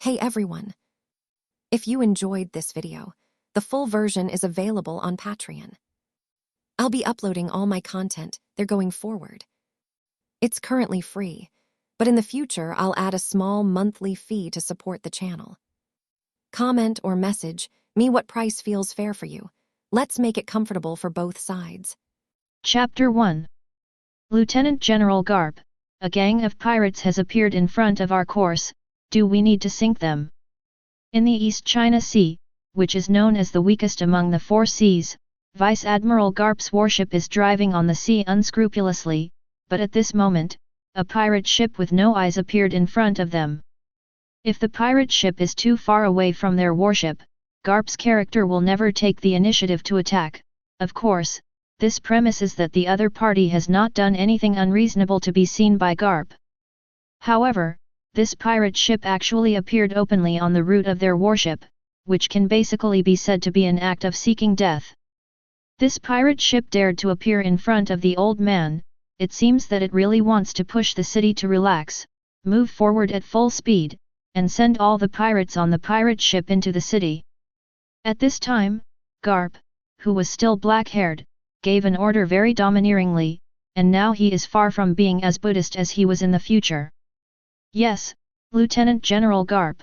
Hey everyone! If you enjoyed this video, the full version is available on Patreon. I'll be uploading all my content there going forward. It's currently free, but in the future I'll add a small monthly fee to support the channel. Comment or message me what price feels fair for you. Let's make it comfortable for both sides. Chapter 1. Lieutenant General Garp, a gang of pirates has appeared in front of our course. Do we need to sink them? In the East China Sea, which is known as the weakest among the four seas, Vice Admiral Garp's warship is driving on the sea unscrupulously, but at this moment, a pirate ship with no eyes appeared in front of them. If the pirate ship is too far away from their warship, Garp's character will never take the initiative to attack. Of course, this premises that the other party has not done anything unreasonable to be seen by Garp. However, this pirate ship actually appeared openly on the route of their warship, which can basically be said to be an act of seeking death. This pirate ship dared to appear in front of the old man. It seems that it really wants to push the city to relax, move forward at full speed, and send all the pirates on the pirate ship into the city. At this time, Garp, who was still black-haired, gave an order very domineeringly, and now he is far from being as Buddhist as he was in the future. Yes, Lieutenant General Garp.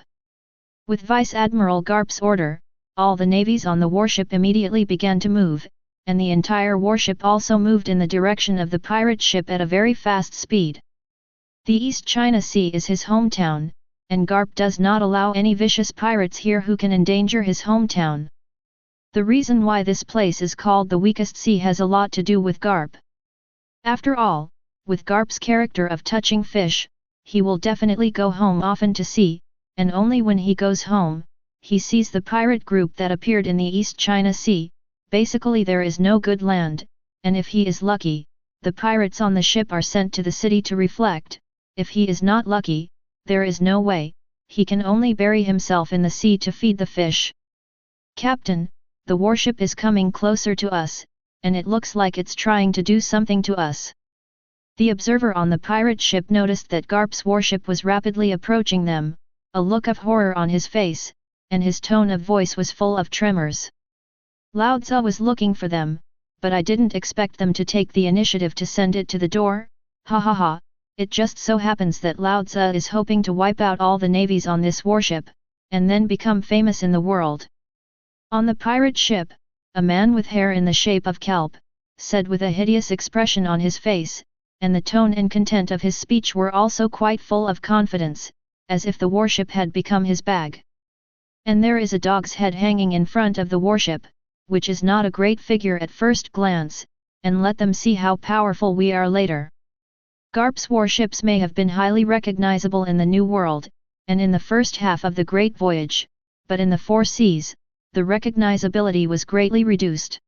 With Vice Admiral Garp's order, all the navies on the warship immediately began to move, and the entire warship also moved in the direction of the pirate ship at a very fast speed. The East China Sea is his hometown, and Garp does not allow any vicious pirates here who can endanger his hometown. The reason why this place is called the weakest sea has a lot to do with Garp. After all, with Garp's character of touching fish, he will definitely go home often to sea, and only when he goes home, he sees the pirate group that appeared in the East China Sea. Basically there is no good land, and if he is lucky, the pirates on the ship are sent to the city to reflect. If he is not lucky, there is no way, he can only bury himself in the sea to feed the fish. Captain, the warship is coming closer to us, and it looks like it's trying to do something to us. The observer on the pirate ship noticed that Garp's warship was rapidly approaching them, a look of horror on his face, and his tone of voice was full of tremors. Lao Tzu was looking for them, but I didn't expect them to take the initiative to send it to the door. Ha ha ha, it just so happens that Lao Tzu is hoping to wipe out all the navies on this warship, and then become famous in the world. On the pirate ship, a man with hair in the shape of kelp, said with a hideous expression on his face, and the tone and content of his speech were also quite full of confidence, as if the warship had become his bag. And there is a dog's head hanging in front of the warship, which is not a great figure at first glance, and let them see how powerful we are later. Garp's warships may have been highly recognizable in the New World, and in the first half of the Great Voyage, but in the Four Seas, the recognizability was greatly reduced.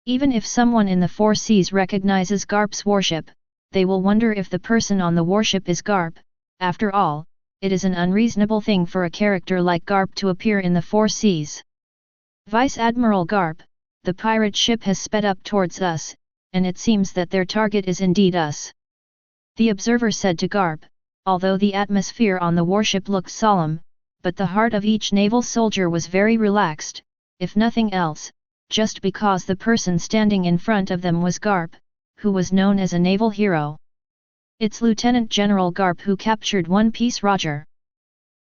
Even if someone in the Four Seas recognizes Garp's warship, they will wonder if the person on the warship is Garp. After all, it is an unreasonable thing for a character like Garp to appear in the Four Seas. Vice Admiral Garp, the pirate ship has sped up towards us, and it seems that their target is indeed us. The observer said to Garp, although the atmosphere on the warship looked solemn, but the heart of each naval soldier was very relaxed, if nothing else, just because the person standing in front of them was Garp, who was known as a naval hero. It's Lieutenant General Garp who captured One Piece Roger.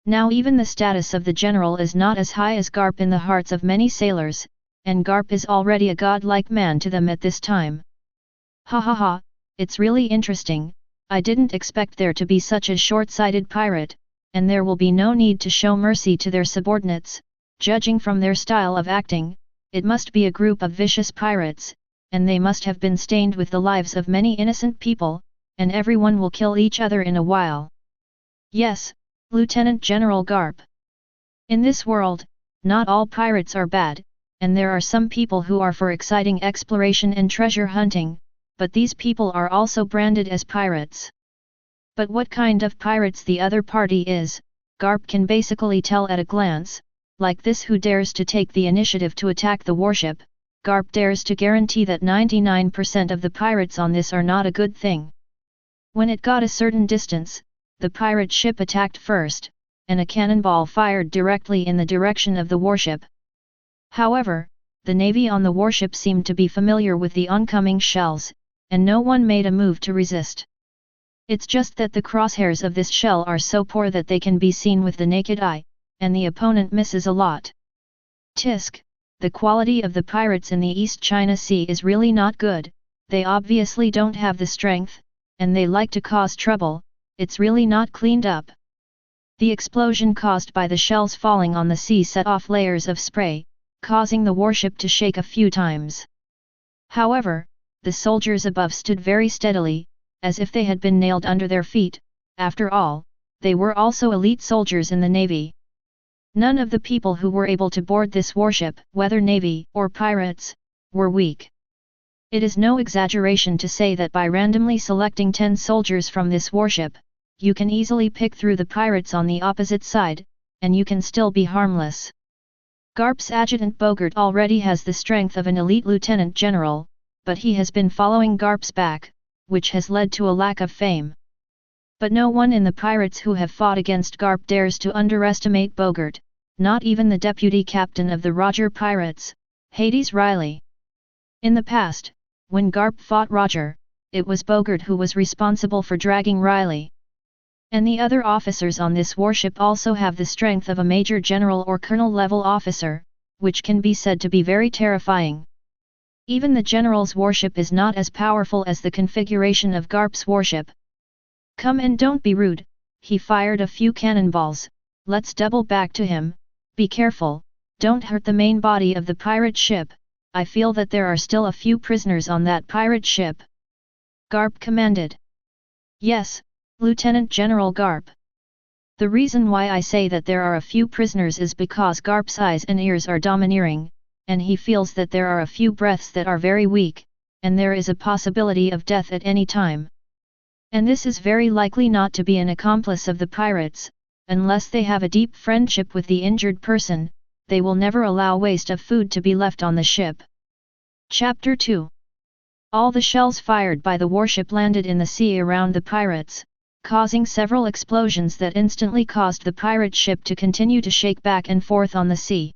Now even the status of the general is not as high as Garp in the hearts of many sailors, and Garp is already a godlike man to them at this time. Ha ha ha, it's really interesting. I didn't expect there to be such a short-sighted pirate, and there will be no need to show mercy to their subordinates. Judging from their style of acting, it must be a group of vicious pirates, and they must have been stained with the lives of many innocent people, and everyone will kill each other in a while. Yes, Lieutenant General Garp. In this world, not all pirates are bad, and there are some people who are for exciting exploration and treasure hunting, but these people are also branded as pirates. But what kind of pirates the other party is, Garp can basically tell at a glance. Like this, who dares to take the initiative to attack the warship, Garp dares to guarantee that 99% of the pirates on this are not a good thing. When it got a certain distance, the pirate ship attacked first, and a cannonball fired directly in the direction of the warship. However, the navy on the warship seemed to be familiar with the oncoming shells, and no one made a move to resist. It's just that the crosshairs of this shell are so poor that they can be seen with the naked eye, and the opponent misses a lot. Tisk, the quality of the pirates in the East China Sea is really not good, they obviously don't have the strength, and they like to cause trouble, it's really not cleaned up. The explosion caused by the shells falling on the sea set off layers of spray, causing the warship to shake a few times. However, the soldiers above stood very steadily, as if they had been nailed under their feet. After all, they were also elite soldiers in the navy. None of the people who were able to board this warship, whether navy or pirates, were weak. It is no exaggeration to say that by randomly selecting 10 soldiers from this warship, you can easily pick through the pirates on the opposite side, and you can still be harmless. Garp's adjutant Bogart already has the strength of an elite lieutenant general, but he has been following Garp's back, which has led to a lack of fame. But no one in the pirates who have fought against Garp dares to underestimate Bogart, not even the deputy captain of the Roger Pirates, Hades Riley. In the past, when Garp fought Roger, it was Bogart who was responsible for dragging Riley. And the other officers on this warship also have the strength of a major general or colonel level officer, which can be said to be very terrifying. Even the general's warship is not as powerful as the configuration of Garp's warship. Come and don't be rude, he fired a few cannonballs, let's double back to him, be careful, don't hurt the main body of the pirate ship, I feel that there are still a few prisoners on that pirate ship. Garp commanded. Yes, Lieutenant General Garp. The reason why I say that there are a few prisoners is because Garp's eyes and ears are domineering, and he feels that there are a few breaths that are very weak, and there is a possibility of death at any time. And this is very likely not to be an accomplice of the pirates, unless they have a deep friendship with the injured person, they will never allow waste of food to be left on the ship. Chapter 2. All the shells fired by the warship landed in the sea around the pirates, causing several explosions that instantly caused the pirate ship to continue to shake back and forth on the sea.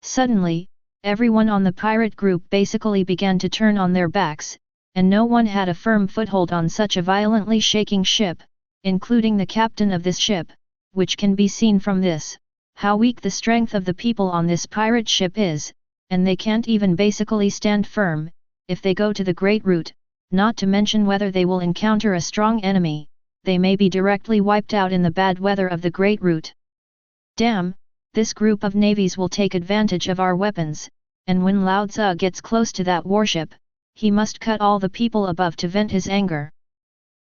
Suddenly, everyone on the pirate group basically began to turn on their backs, and no one had a firm foothold on such a violently shaking ship, including the captain of this ship, which can be seen from this, how weak the strength of the people on this pirate ship is, and they can't even basically stand firm, if they go to the Great Route, not to mention whether they will encounter a strong enemy. They may be directly wiped out in the bad weather of the Great Route. Damn, this group of navies will take advantage of our weapons, and when Lao Tzu gets close to that warship, he must cut all the people above to vent his anger.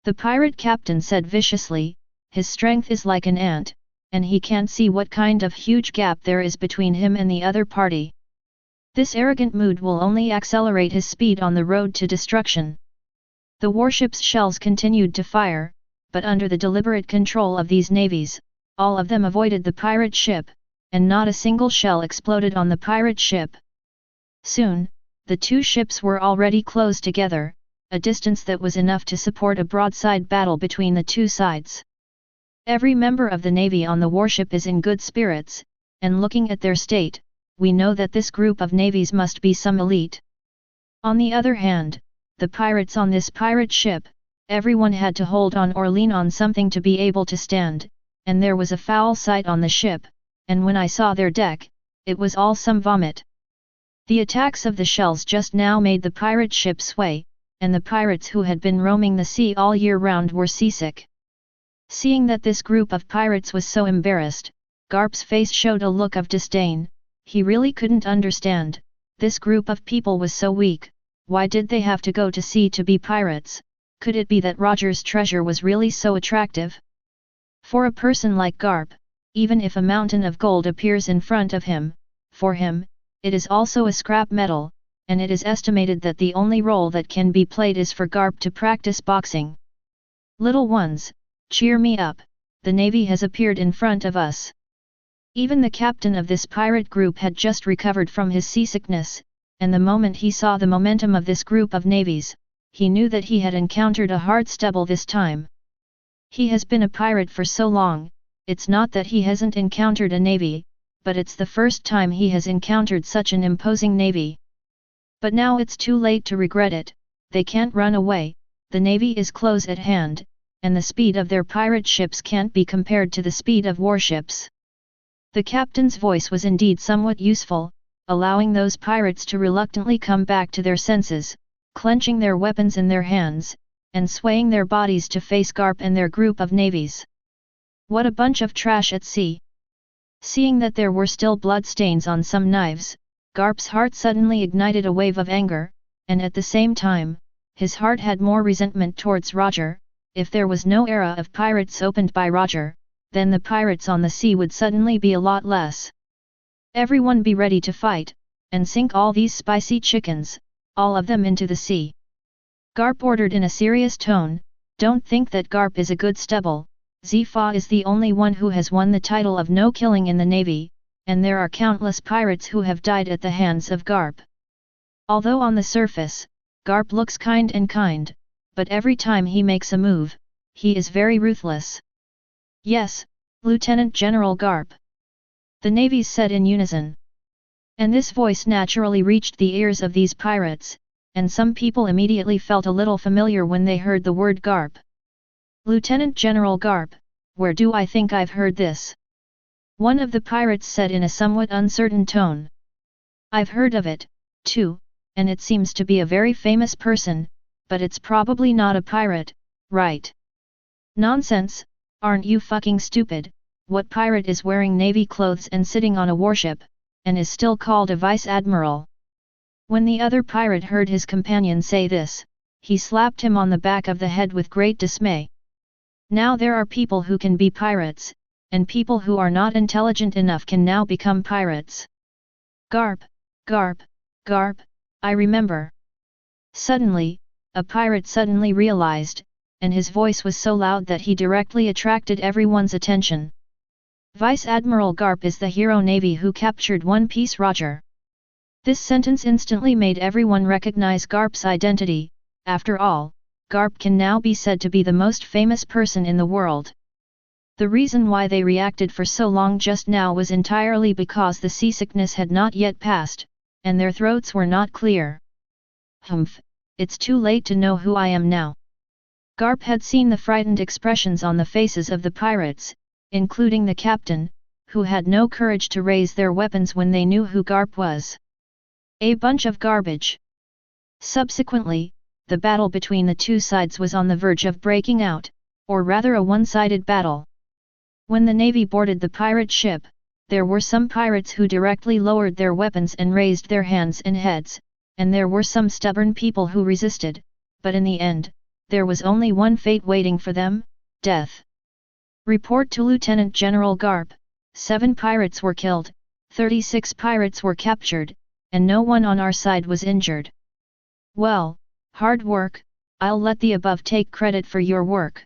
The pirate captain said viciously, his strength is like an ant, and he can't see what kind of huge gap there is between him and the other party. This arrogant mood will only accelerate his speed on the road to destruction. The warship's shells continued to fire, but under the deliberate control of these navies, all of them avoided the pirate ship, and not a single shell exploded on the pirate ship. Soon, the two ships were already close together, a distance that was enough to support a broadside battle between the two sides. Every member of the navy on the warship is in good spirits, and looking at their state, we know that this group of navies must be some elite. On the other hand, the pirates on this pirate ship, everyone had to hold on or lean on something to be able to stand, and there was a foul sight on the ship, and when I saw their deck, it was all some vomit. The attacks of the shells just now made the pirate ship sway, and the pirates who had been roaming the sea all year round were seasick. Seeing that this group of pirates was so embarrassed, Garp's face showed a look of disdain. He really couldn't understand, this group of people was so weak, why did they have to go to sea to be pirates? Could it be that Roger's treasure was really so attractive? For a person like Garp, even if a mountain of gold appears in front of him, for him, it is also a scrap metal, and it is estimated that the only role that can be played is for Garp to practice boxing. Little ones, cheer me up, the navy has appeared in front of us. Even the captain of this pirate group had just recovered from his seasickness, and the moment he saw the momentum of this group of navies, he knew that he had encountered a hard stubble this time. He has been a pirate for so long, it's not that he hasn't encountered a navy, but it's the first time he has encountered such an imposing navy. But now it's too late to regret it, they can't run away, the navy is close at hand, and the speed of their pirate ships can't be compared to the speed of warships. The captain's voice was indeed somewhat useful, allowing those pirates to reluctantly come back to their senses, clenching their weapons in their hands, and swaying their bodies to face Garp and their group of navies. What a bunch of trash at sea! Seeing that there were still bloodstains on some knives, Garp's heart suddenly ignited a wave of anger, and at the same time, his heart had more resentment towards Roger. If there was no era of pirates opened by Roger, then the pirates on the sea would suddenly be a lot less. Everyone be ready to fight, and sink all these spicy chickens, all of them into the sea. Garp ordered in a serious tone, don't think that Garp is a good stubble, Zifa is the only one who has won the title of no killing in the navy, and there are countless pirates who have died at the hands of Garp. Although on the surface, Garp looks kind, but every time he makes a move, he is very ruthless. Yes, Lieutenant General Garp. The navies said in unison. And this voice naturally reached the ears of these pirates, and some people immediately felt a little familiar when they heard the word Garp. Lieutenant General Garp, where do I think I've heard this? One of the pirates said in a somewhat uncertain tone. I've heard of it, too, and it seems to be a very famous person, but it's probably not a pirate, right? Nonsense, aren't you fucking stupid? What pirate is wearing navy clothes and sitting on a warship, and is still called a vice admiral? When the other pirate heard his companion say this, he slapped him on the back of the head with great dismay. Now there are people who can be pirates, and people who are not intelligent enough can now become pirates. Garp, Garp, Garp, I remember. Suddenly, a pirate suddenly realized, and his voice was so loud that he directly attracted everyone's attention. Vice Admiral Garp is the hero navy who captured One Piece Roger. This sentence instantly made everyone recognize Garp's identity. After all, Garp can now be said to be the most famous person in the world. The reason why they reacted for so long just now was entirely because the seasickness had not yet passed, and their throats were not clear. Humph, it's too late to know who I am now. Garp had seen the frightened expressions on the faces of the pirates, including the captain, who had no courage to raise their weapons when they knew who Garp was. A bunch of garbage. Subsequently, the battle between the two sides was on the verge of breaking out, or rather a one-sided battle. When the navy boarded the pirate ship, there were some pirates who directly lowered their weapons and raised their hands and heads, and there were some stubborn people who resisted, but in the end, there was only one fate waiting for them, death. Report to Lieutenant General Garp, 7 pirates were killed, 36 pirates were captured, and no one on our side was injured. Well, hard work, I'll let the above take credit for your work.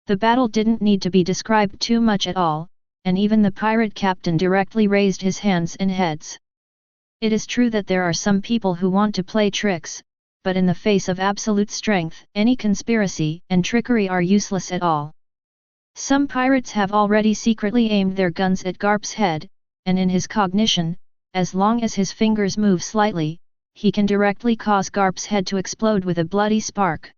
The battle didn't need to be described too much at all, and even the pirate captain directly raised his hands and heads. It is true that there are some people who want to play tricks, but in the face of absolute strength, any conspiracy and trickery are useless at all. Some pirates have already secretly aimed their guns at Garp's head, and in his cognition, as long as his fingers move slightly, he can directly cause Garp's head to explode with a bloody spark.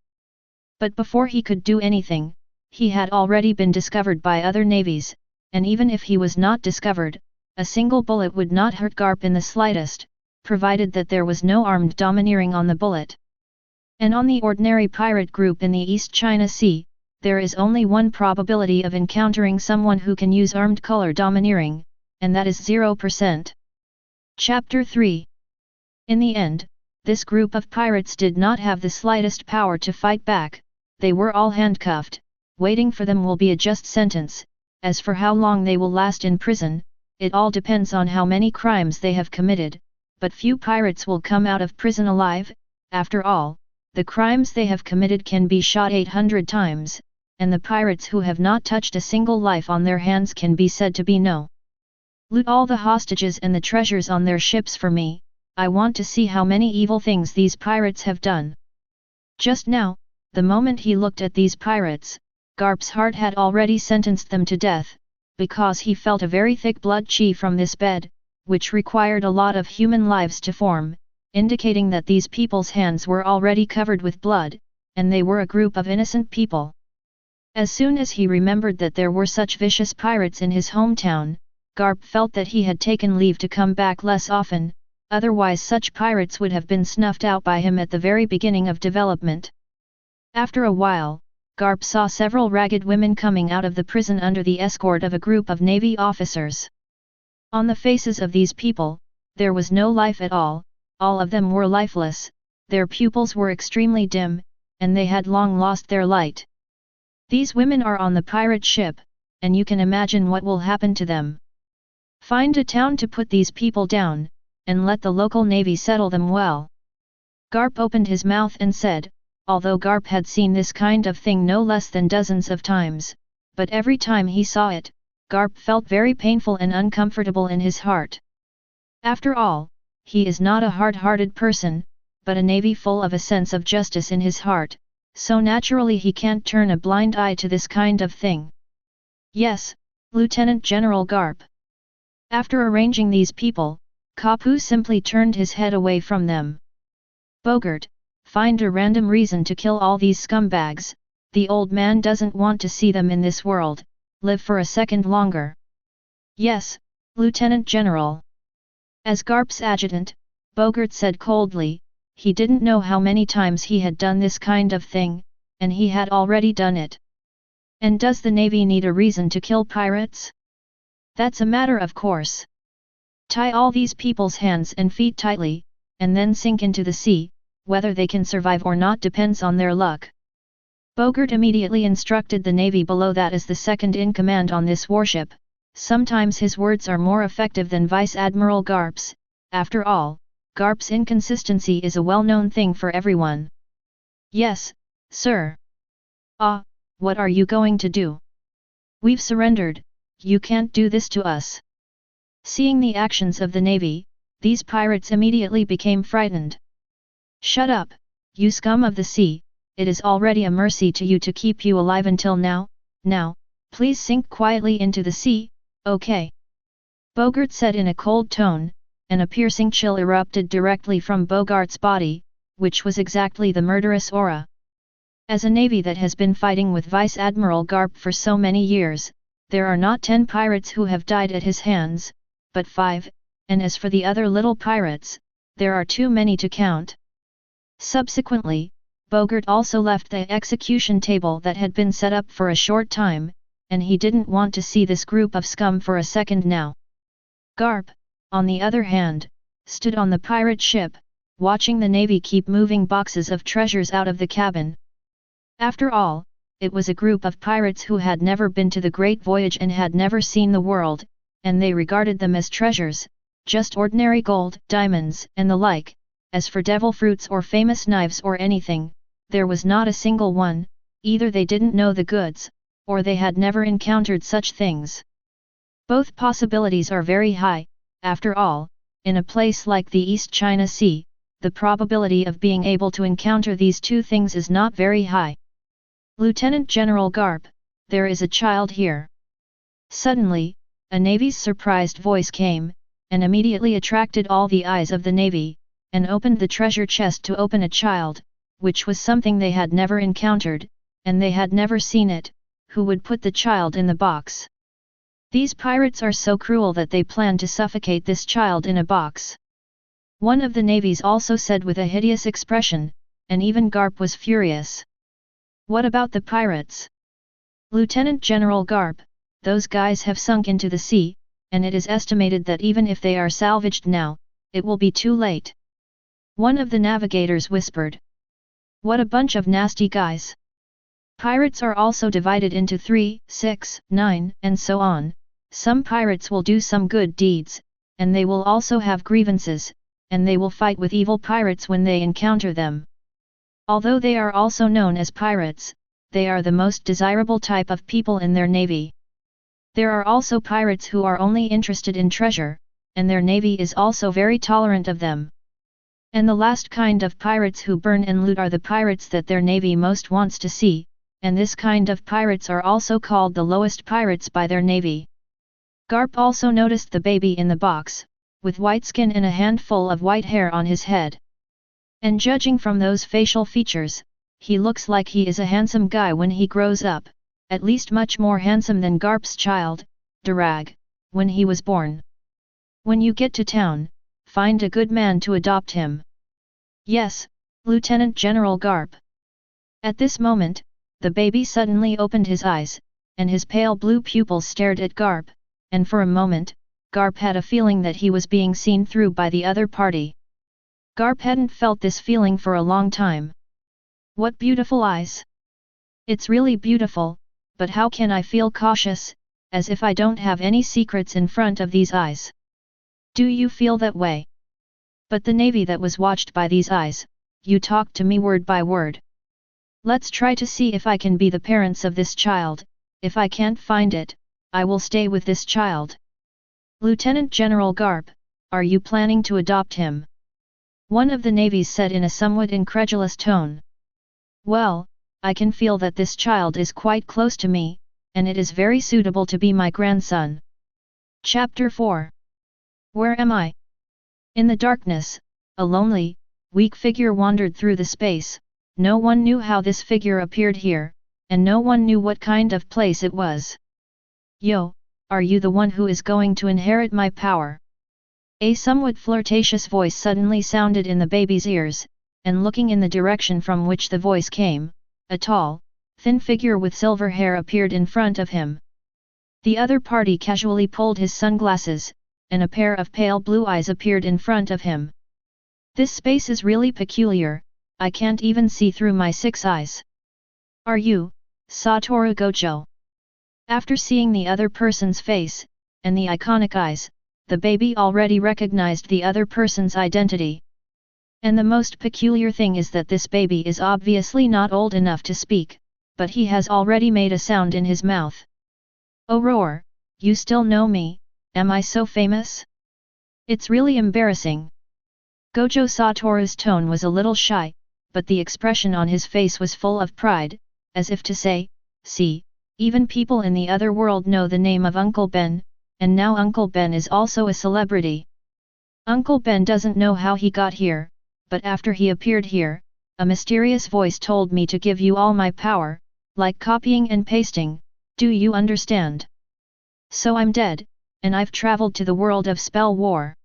But before he could do anything, he had already been discovered by other navies, and even if he was not discovered, a single bullet would not hurt Garp in the slightest, provided that there was no armed domineering on the bullet. And on the ordinary pirate group in the East China Sea, there is only one probability of encountering someone who can use armed color domineering, and that is 0%. Chapter 3. In the end, this group of pirates did not have the slightest power to fight back, they were all handcuffed, waiting for them will be a just sentence. As for how long they will last in prison, it all depends on how many crimes they have committed, but few pirates will come out of prison alive. After all, the crimes they have committed can be shot 800 times, and the pirates who have not touched a single life on their hands can be said to be no. Loot all the hostages and the treasures on their ships for me, I want to see how many evil things these pirates have done. Just now, the moment he looked at these pirates, Garp's heart had already sentenced them to death, because he felt a very thick blood chi from this bed, which required a lot of human lives to form, indicating that these people's hands were already covered with blood, and they were a group of innocent people. As soon as he remembered that there were such vicious pirates in his hometown, Garp felt that he had taken leave to come back less often, otherwise such pirates would have been snuffed out by him at the very beginning of development. After a while, Garp saw several ragged women coming out of the prison under the escort of a group of navy officers. On the faces of these people, there was no life at all of them were lifeless, their pupils were extremely dim, and they had long lost their light. These women are on the pirate ship, and you can imagine what will happen to them. Find a town to put these people down, and let the local navy settle them well. Garp opened his mouth and said, although Garp had seen this kind of thing no less than dozens of times, but every time he saw it, Garp felt very painful and uncomfortable in his heart. After all, he is not a hard-hearted person, but a navy full of a sense of justice in his heart, so naturally he can't turn a blind eye to this kind of thing. Yes, Lieutenant General Garp. After arranging these people, Kapu simply turned his head away from them. Bogart, find a random reason to kill all these scumbags, the old man doesn't want to see them in this world, live for a second longer. Yes, Lieutenant General. As Garp's adjutant, Bogart said coldly, he didn't know how many times he had done this kind of thing, and he had already done it. And does the Navy need a reason to kill pirates? That's a matter of course. Tie all these people's hands and feet tightly, and then sink into the sea. Whether they can survive or not depends on their luck. Bogart immediately instructed the Navy below that as the second-in-command on this warship. Sometimes his words are more effective than Vice Admiral Garp's. After all, Garp's inconsistency is a well-known thing for everyone. Yes, sir. Ah, what are you going to do? We've surrendered, you can't do this to us. Seeing the actions of the Navy, these pirates immediately became frightened. Shut up, you scum of the sea, it is already a mercy to you to keep you alive until now, please sink quietly into the sea, okay? Bogart said in a cold tone, and a piercing chill erupted directly from Bogart's body, which was exactly the murderous aura. As a navy that has been fighting with Vice Admiral Garp for so many years, there are not 10 pirates who have died at his hands, but 5, and as for the other little pirates, there are too many to count. Subsequently, Bogart also left the execution table that had been set up for a short time, and he didn't want to see this group of scum for a second now. Garp, on the other hand, stood on the pirate ship, watching the Navy keep moving boxes of treasures out of the cabin. After all, it was a group of pirates who had never been to the Great Voyage and had never seen the world, and they regarded them as treasures, just ordinary gold, diamonds, and the like. As for devil fruits or famous knives or anything, there was not a single one, either they didn't know the goods, or they had never encountered such things. Both possibilities are very high, after all, in a place like the East China Sea, the probability of being able to encounter these two things is not very high. Lieutenant General Garp, there is a child here. Suddenly, a Navy's surprised voice came, and immediately attracted all the eyes of the Navy, and opened the treasure chest to open a child, which was something they had never encountered, and they had never seen it. Who would put the child in the box? These pirates are so cruel that they plan to suffocate this child in a box. One of the navies also said with a hideous expression, and even Garp was furious. What about the pirates? Lieutenant General Garp, those guys have sunk into the sea, and it is estimated that even if they are salvaged now, it will be too late. One of the navigators whispered. What a bunch of nasty guys. Pirates are also divided into 3, 6, 9, and so on. Some pirates will do some good deeds, and they will also have grievances, and they will fight with evil pirates when they encounter them. Although they are also known as pirates, they are the most desirable type of people in their navy. There are also pirates who are only interested in treasure, and their navy is also very tolerant of them. And the last kind of pirates who burn and loot are the pirates that their navy most wants to see, and this kind of pirates are also called the lowest pirates by their navy. Garp also noticed the baby in the box, with white skin and a handful of white hair on his head. And judging from those facial features, he looks like he is a handsome guy when he grows up, at least much more handsome than Garp's child, Durag, when he was born. When you get to town, find a good man to adopt him. Yes, Lieutenant General Garp. At this moment, the baby suddenly opened his eyes, and his pale blue pupils stared at Garp, and for a moment, Garp had a feeling that he was being seen through by the other party. Garp hadn't felt this feeling for a long time. What beautiful eyes! It's really beautiful, but how can I feel cautious, as if I don't have any secrets in front of these eyes? Do you feel that way? But the navy that was watched by these eyes, you talked to me word by word. Let's try to see if I can be the parents of this child. If I can't find it, I will stay with this child. Lieutenant General Garp, are you planning to adopt him? One of the navies said in a somewhat incredulous tone. Well, I can feel that this child is quite close to me, and it is very suitable to be my grandson. Chapter 4. Where am I? In the darkness, a lonely, weak figure wandered through the space. No one knew how this figure appeared here, and no one knew what kind of place it was. Yo, are you the one who is going to inherit my power? A somewhat flirtatious voice suddenly sounded in the baby's ears, and looking in the direction from which the voice came, a tall, thin figure with silver hair appeared in front of him. The other party casually pulled his sunglasses, and a pair of pale blue eyes appeared in front of him. This space is really peculiar, I can't even see through my 6 eyes. Are you, Satoru Gojo? After seeing the other person's face, and the iconic eyes, the baby already recognized the other person's identity. And the most peculiar thing is that this baby is obviously not old enough to speak, but he has already made a sound in his mouth. Oh roar, you still know me, am I so famous? It's really embarrassing. Gojo Satoru's tone was a little shy, but the expression on his face was full of pride, as if to say, see, even people in the other world know the name of Uncle Ben, and now Uncle Ben is also a celebrity. Uncle Ben doesn't know how he got here, but after he appeared here, a mysterious voice told me to give you all my power, like copying and pasting, do you understand? So I'm dead, and I've traveled to the world of spell war.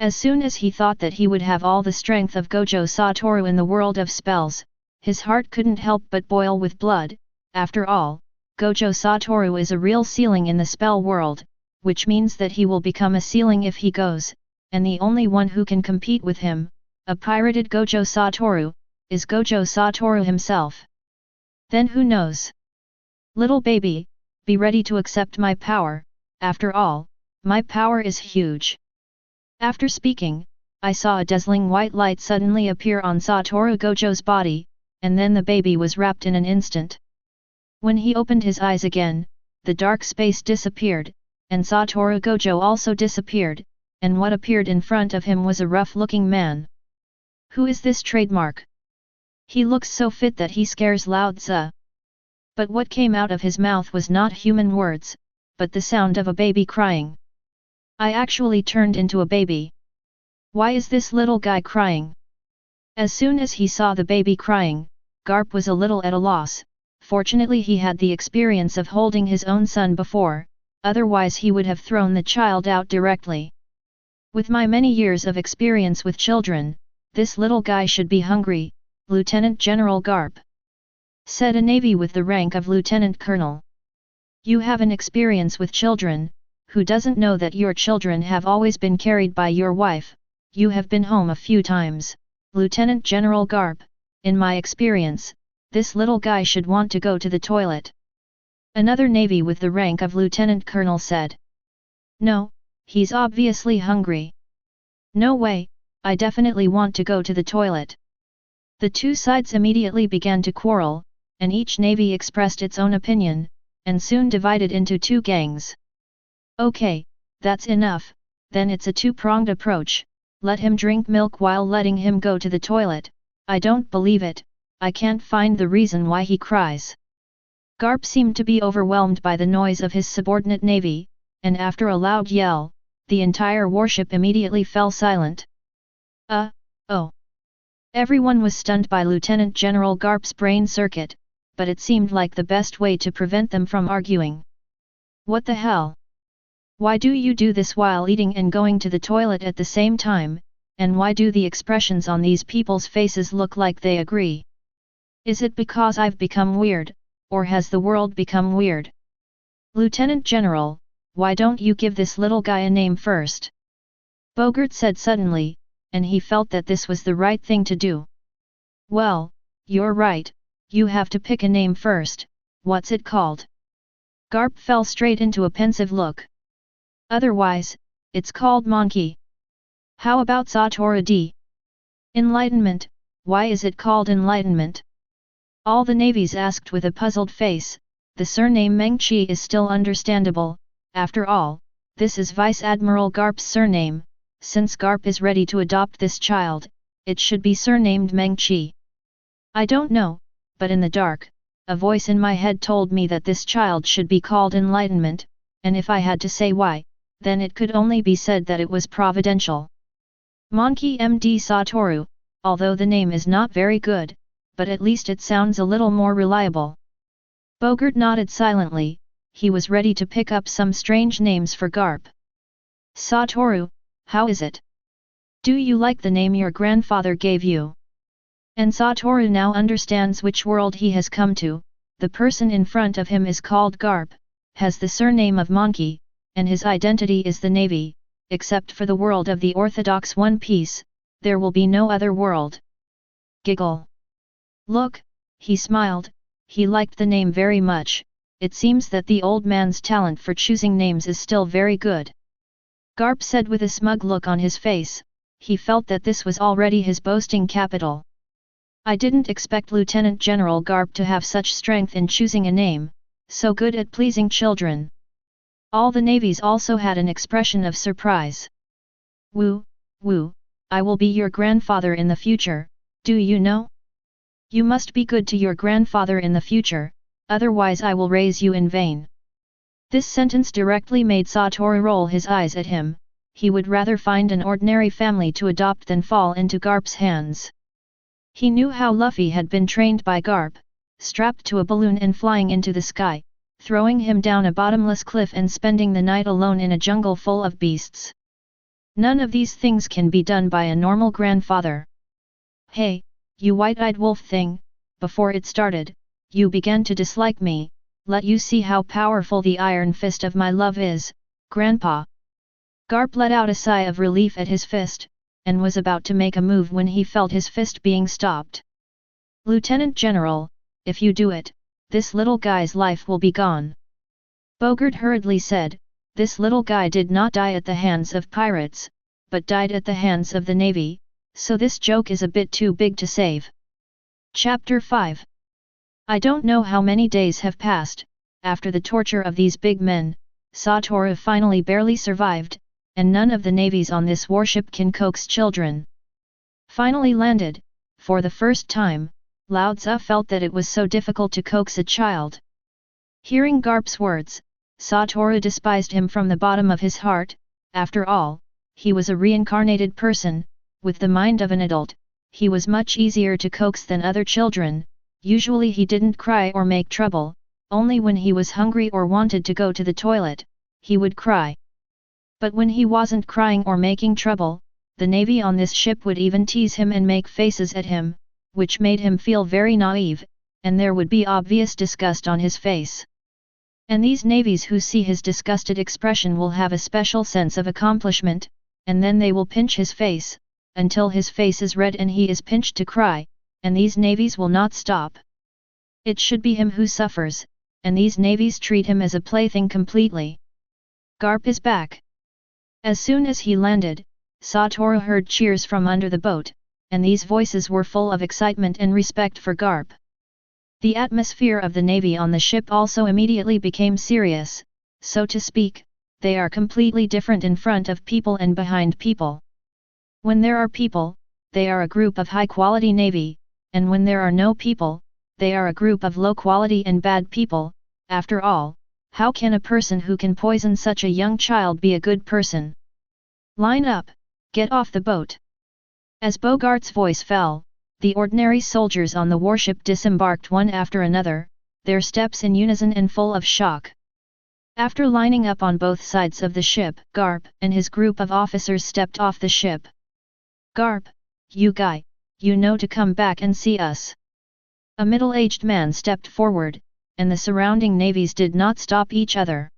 As soon as he thought that he would have all the strength of Gojo Satoru in the world of spells, his heart couldn't help but boil with blood. After all, Gojo Satoru is a real ceiling in the spell world, which means that he will become a ceiling if he goes, and the only one who can compete with him, a pirated Gojo Satoru, is Gojo Satoru himself. Then who knows? Little baby, be ready to accept my power, after all, my power is huge. After speaking, I saw a dazzling white light suddenly appear on Satoru Gojo's body, and then the baby was wrapped in an instant. When he opened his eyes again, the dark space disappeared, and Satoru Gojo also disappeared, and what appeared in front of him was a rough-looking man. Who is this trademark? He looks so fit that he scares Lao Tzu. But what came out of his mouth was not human words, but the sound of a baby crying. I actually turned into a baby. Why is this little guy crying? As soon as he saw the baby crying, Garp was a little at a loss. Fortunately he had the experience of holding his own son before, otherwise he would have thrown the child out directly. With my many years of experience with children, this little guy should be hungry, Lieutenant General Garp, said a navy with the rank of Lieutenant Colonel. You have an experience with children, who doesn't know that your children have always been carried by your wife, you have been home a few times, Lieutenant General Garp, in my experience, this little guy should want to go to the toilet. Another navy with the rank of Lieutenant Colonel said. No, he's obviously hungry. No way, I definitely want to go to the toilet. The two sides immediately began to quarrel, and each navy expressed its own opinion, and soon divided into 2 gangs. Okay, that's enough, then it's a 2-pronged approach, let him drink milk while letting him go to the toilet. I don't believe it, I can't find the reason why he cries. Garp seemed to be overwhelmed by the noise of his subordinate navy, and after a loud yell, the entire warship immediately fell silent. Oh. Everyone was stunned by Lieutenant General Garp's brain circuit, but it seemed like the best way to prevent them from arguing. What the hell? Why do you do this while eating and going to the toilet at the same time, and why do the expressions on these people's faces look like they agree? Is it because I've become weird, or has the world become weird? Lieutenant General, why don't you give this little guy a name first? Bogart said suddenly, and he felt that this was the right thing to do. Well, you're right, you have to pick a name first. What's it called? Garp fell straight into a pensive look. Otherwise, it's called Monkey. How about Satoru D? Enlightenment, why is it called Enlightenment? All the navies asked with a puzzled face. The surname Mengchi is still understandable, after all, this is Vice Admiral Garp's surname. Since Garp is ready to adopt this child, it should be surnamed Mengchi. I don't know, but in the dark, a voice in my head told me that this child should be called Enlightenment, and if I had to say why, then it could only be said that it was providential. Monkey MD Satoru, although the name is not very good, but at least it sounds a little more reliable. Bogart nodded silently, he was ready to pick up some strange names for Garp. Satoru, how is it? Do you like the name your grandfather gave you? And Satoru now understands which world he has come to. The person in front of him is called Garp, has the surname of Monkey, and his identity is the Navy. Except for the world of the Orthodox One Piece, there will be no other world. Giggle. Look, he smiled, he liked the name very much. It seems that the old man's talent for choosing names is still very good. Garp said with a smug look on his face, he felt that this was already his boasting capital. I didn't expect Lieutenant General Garp to have such strength in choosing a name, so good at pleasing children. All the navies also had an expression of surprise. Woo, I will be your grandfather in the future, do you know? You must be good to your grandfather in the future, otherwise I will raise you in vain. This sentence directly made Satoru roll his eyes at him. He would rather find an ordinary family to adopt than fall into Garp's hands. He knew how Luffy had been trained by Garp, strapped to a balloon and flying into the sky, throwing him down a bottomless cliff and spending the night alone in a jungle full of beasts. None of these things can be done by a normal grandfather. Hey, you white-eyed wolf thing, before it started, you began to dislike me. Let you see how powerful the iron fist of my love is, Grandpa. Garp let out a sigh of relief at his fist, and was about to make a move when he felt his fist being stopped. Lieutenant General, if you do it, this little guy's life will be gone. Bogart hurriedly said, this little guy did not die at the hands of pirates, but died at the hands of the Navy, so this joke is a bit too big to save. Chapter 5. I don't know how many days have passed, after the torture of these big men, Satoru finally barely survived, and none of the navies on this warship can coax children. Finally landed, for the first time, Lao Tzu felt that it was so difficult to coax a child. Hearing Garp's words, Satoru despised him from the bottom of his heart. After all, he was a reincarnated person, with the mind of an adult. He was much easier to coax than other children. Usually he didn't cry or make trouble, only when he was hungry or wanted to go to the toilet, he would cry. But when he wasn't crying or making trouble, the Navy on this ship would even tease him and make faces at him, which made him feel very naive, and there would be obvious disgust on his face. And these navies who see his disgusted expression will have a special sense of accomplishment, and then they will pinch his face, until his face is red and he is pinched to cry, and these navies will not stop. It should be him who suffers, and these navies treat him as a plaything completely. Garp is back. As soon as he landed, Satoru heard cheers from under the boat, and these voices were full of excitement and respect for Garp. The atmosphere of the Navy on the ship also immediately became serious, so to speak. They are completely different in front of people and behind people. When there are people, they are a group of high-quality Navy, and when there are no people, they are a group of low-quality and bad people. After all, How can a person who can poison such a young child be a good person? Line up, get off the boat. As Bogart's voice fell, the ordinary soldiers on the warship disembarked one after another, their steps in unison and full of shock. After lining up on both sides of the ship, Garp and his group of officers stepped off the ship. Garp, you guy, you know to come back and see us. A middle-aged man stepped forward, and the surrounding navies did not stop each other.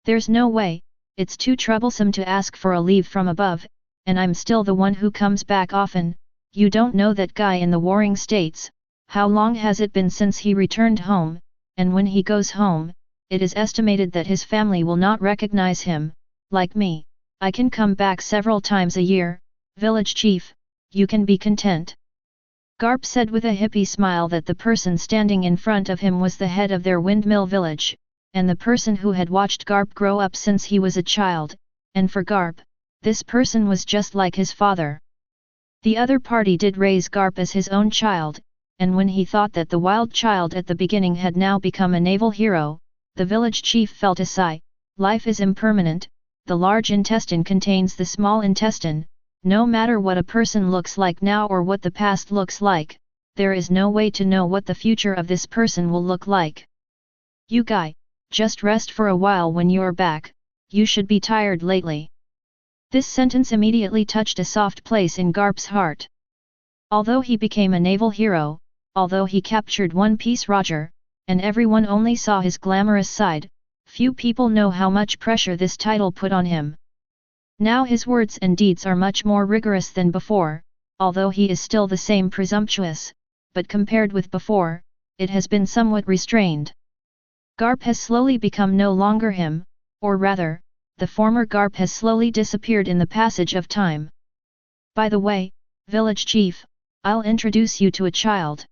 There's no way, it's too troublesome to ask for a leave from above, and I'm still the one who comes back often. You don't know that guy in the warring states. How long has it been since he returned home, and when he goes home, it is estimated that his family will not recognize him. Like me, I can come back several times a year. Village chief, you can be content. Garp said with a hippie smile that the person standing in front of him was the head of their windmill village, and the person who had watched Garp grow up since he was a child, and for Garp, this person was just like his father. The other party did raise Garp as his own child, and when he thought that the wild child at the beginning had now become a naval hero, the village chief felt a sigh. Life is impermanent, the large intestine contains the small intestine. No matter what a person looks like now or what the past looks like, there is no way to know what the future of this person will look like. You guy, just rest for a while when you're back, you should be tired lately. This sentence immediately touched a soft place in Garp's heart. Although he became a naval hero, although he captured One Piece Roger, and everyone only saw his glamorous side, few people know how much pressure this title put on him. Now his words and deeds are much more rigorous than before, although he is still the same presumptuous, but compared with before, it has been somewhat restrained. Garp has slowly become no longer him, or rather, the former Garp has slowly disappeared in the passage of time. By the way, village chief, I'll introduce you to a child.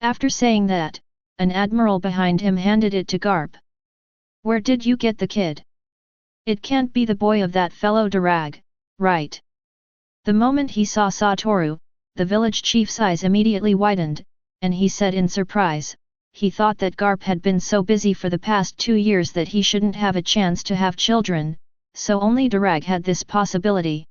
After saying that, an admiral behind him handed it to Garp. Where did you get the kid? It can't be the boy of that fellow Durag, right? The moment he saw Satoru, the village chief's eyes immediately widened, and he said in surprise, he thought that Garp had been so busy for the past 2 years that he shouldn't have a chance to have children, so only Durag had this possibility.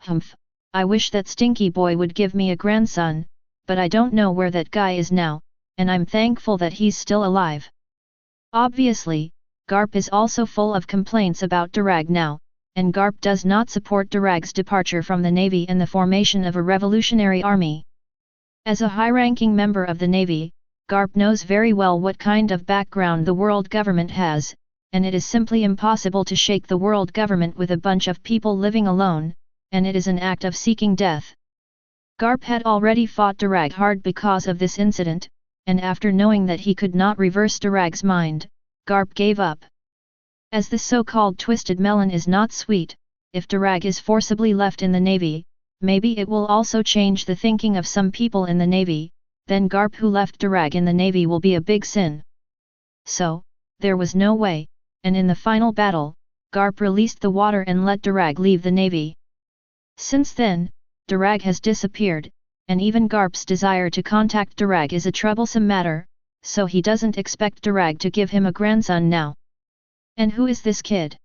Humph, I wish that stinky boy would give me a grandson, but I don't know where that guy is now, and I'm thankful that he's still alive. Obviously, Garp is also full of complaints about Durag now, and Garp does not support Durag's departure from the Navy and the formation of a revolutionary army. As a high-ranking member of the Navy, Garp knows very well what kind of background the world government has, and it is simply impossible to shake the world government with a bunch of people living alone, and it is an act of seeking death. Garp had already fought Durag hard because of this incident, and after knowing that he could not reverse Durag's mind, Garp gave up. As the so-called twisted melon is not sweet, if Durag is forcibly left in the Navy, maybe it will also change the thinking of some people in the Navy, then Garp who left Durag in the Navy will be a big sin. So, there was no way, and in the final battle, Garp released the water and let Durag leave the Navy. Since then, Durag has disappeared, and even Garp's desire to contact Durag is a troublesome matter, so he doesn't expect Durag to give him a grandson now. And who is this kid?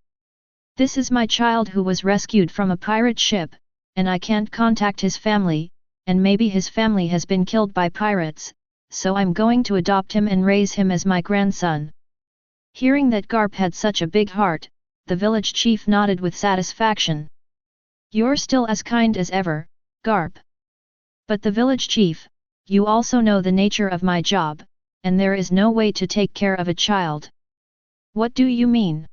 This is my child who was rescued from a pirate ship, and I can't contact his family, and maybe his family has been killed by pirates, so I'm going to adopt him and raise him as my grandson. Hearing that Garp had such a big heart, the village chief nodded with satisfaction. You're still as kind as ever, Garp. But the village chief, you also know the nature of my job, and there is no way to take care of a child. What do you mean?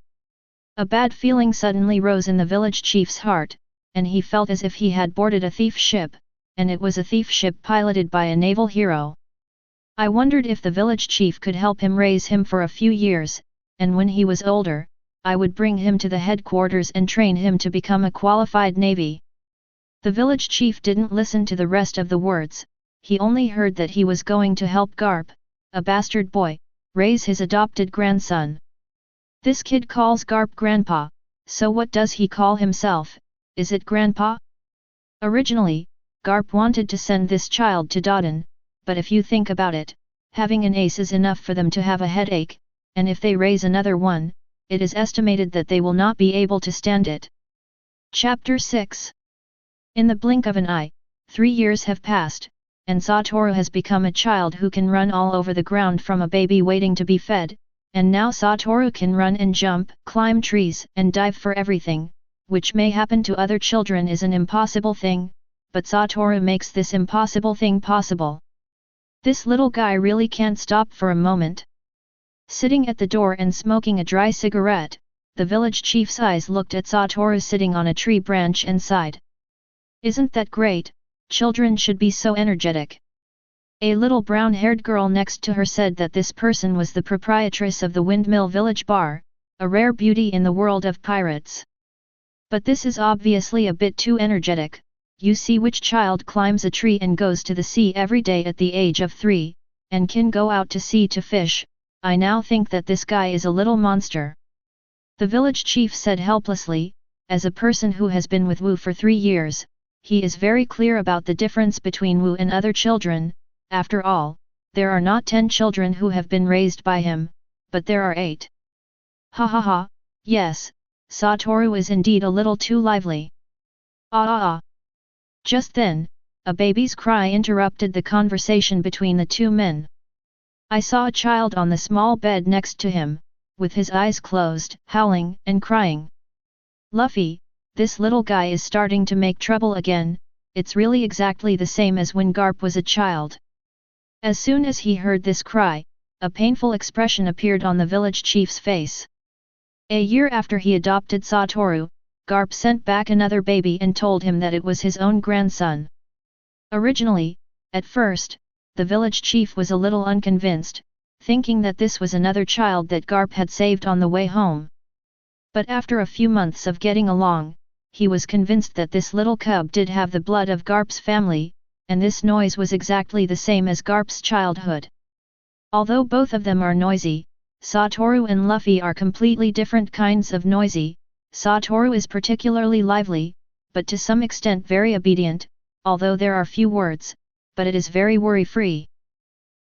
A bad feeling suddenly rose in the village chief's heart, and he felt as if he had boarded a thief ship, and it was a thief ship piloted by a naval hero. I wondered if the village chief could help him raise him for a few years, and when he was older, I would bring him to the headquarters and train him to become a qualified navy. The village chief didn't listen to the rest of the words, he only heard that he was going to help Garp, a bastard boy, raise his adopted grandson. This kid calls Garp grandpa, so what does he call himself? Is it grandpa? Originally, Garp wanted to send this child to Dodon, but if you think about it, having an ace is enough for them to have a headache, and if they raise another one, it is estimated that they will not be able to stand it. Chapter 6. In the blink of an eye, 3 years have passed, and Satoru has become a child who can run all over the ground from a baby waiting to be fed, and now Satoru can run and jump, climb trees, and dive for everything, which may happen to other children is an impossible thing, but Satoru makes this impossible thing possible. This little guy really can't stop for a moment. Sitting at the door and smoking a dry cigarette, the village chief's eyes looked at Satoru sitting on a tree branch and sighed. Isn't that great? Children should be so energetic. A little brown-haired girl next to her said that this person was the proprietress of the Windmill Village Bar, a rare beauty in the world of pirates. But this is obviously a bit too energetic. You see which child climbs a tree and goes to the sea every day at the age of 3, and can go out to sea to fish. I now think that this guy is a little monster. The village chief said helplessly, as a person who has been with Wu for 3 years, he is very clear about the difference between Wu and other children. After all, there are not 10 children who have been raised by him, but there are 8. Ha ha ha, yes, Satoru is indeed a little too lively. Ah ah ah. Just then, a baby's cry interrupted the conversation between the two men. I saw a child on the small bed next to him, with his eyes closed, howling and crying. Luffy, this little guy is starting to make trouble again. It's really exactly the same as when Garp was a child. As soon as he heard this cry, a painful expression appeared on the village chief's face. A year after he adopted Satoru, Garp sent back another baby and told him that it was his own grandson. Originally, at first, the village chief was a little unconvinced, thinking that this was another child that Garp had saved on the way home. But after a few months of getting along, he was convinced that this little cub did have the blood of Garp's family, and this noise was exactly the same as Garp's childhood. Although both of them are noisy, Satoru and Luffy are completely different kinds of noisy. Satoru is particularly lively, but to some extent very obedient, although there are few words, but it is very worry-free.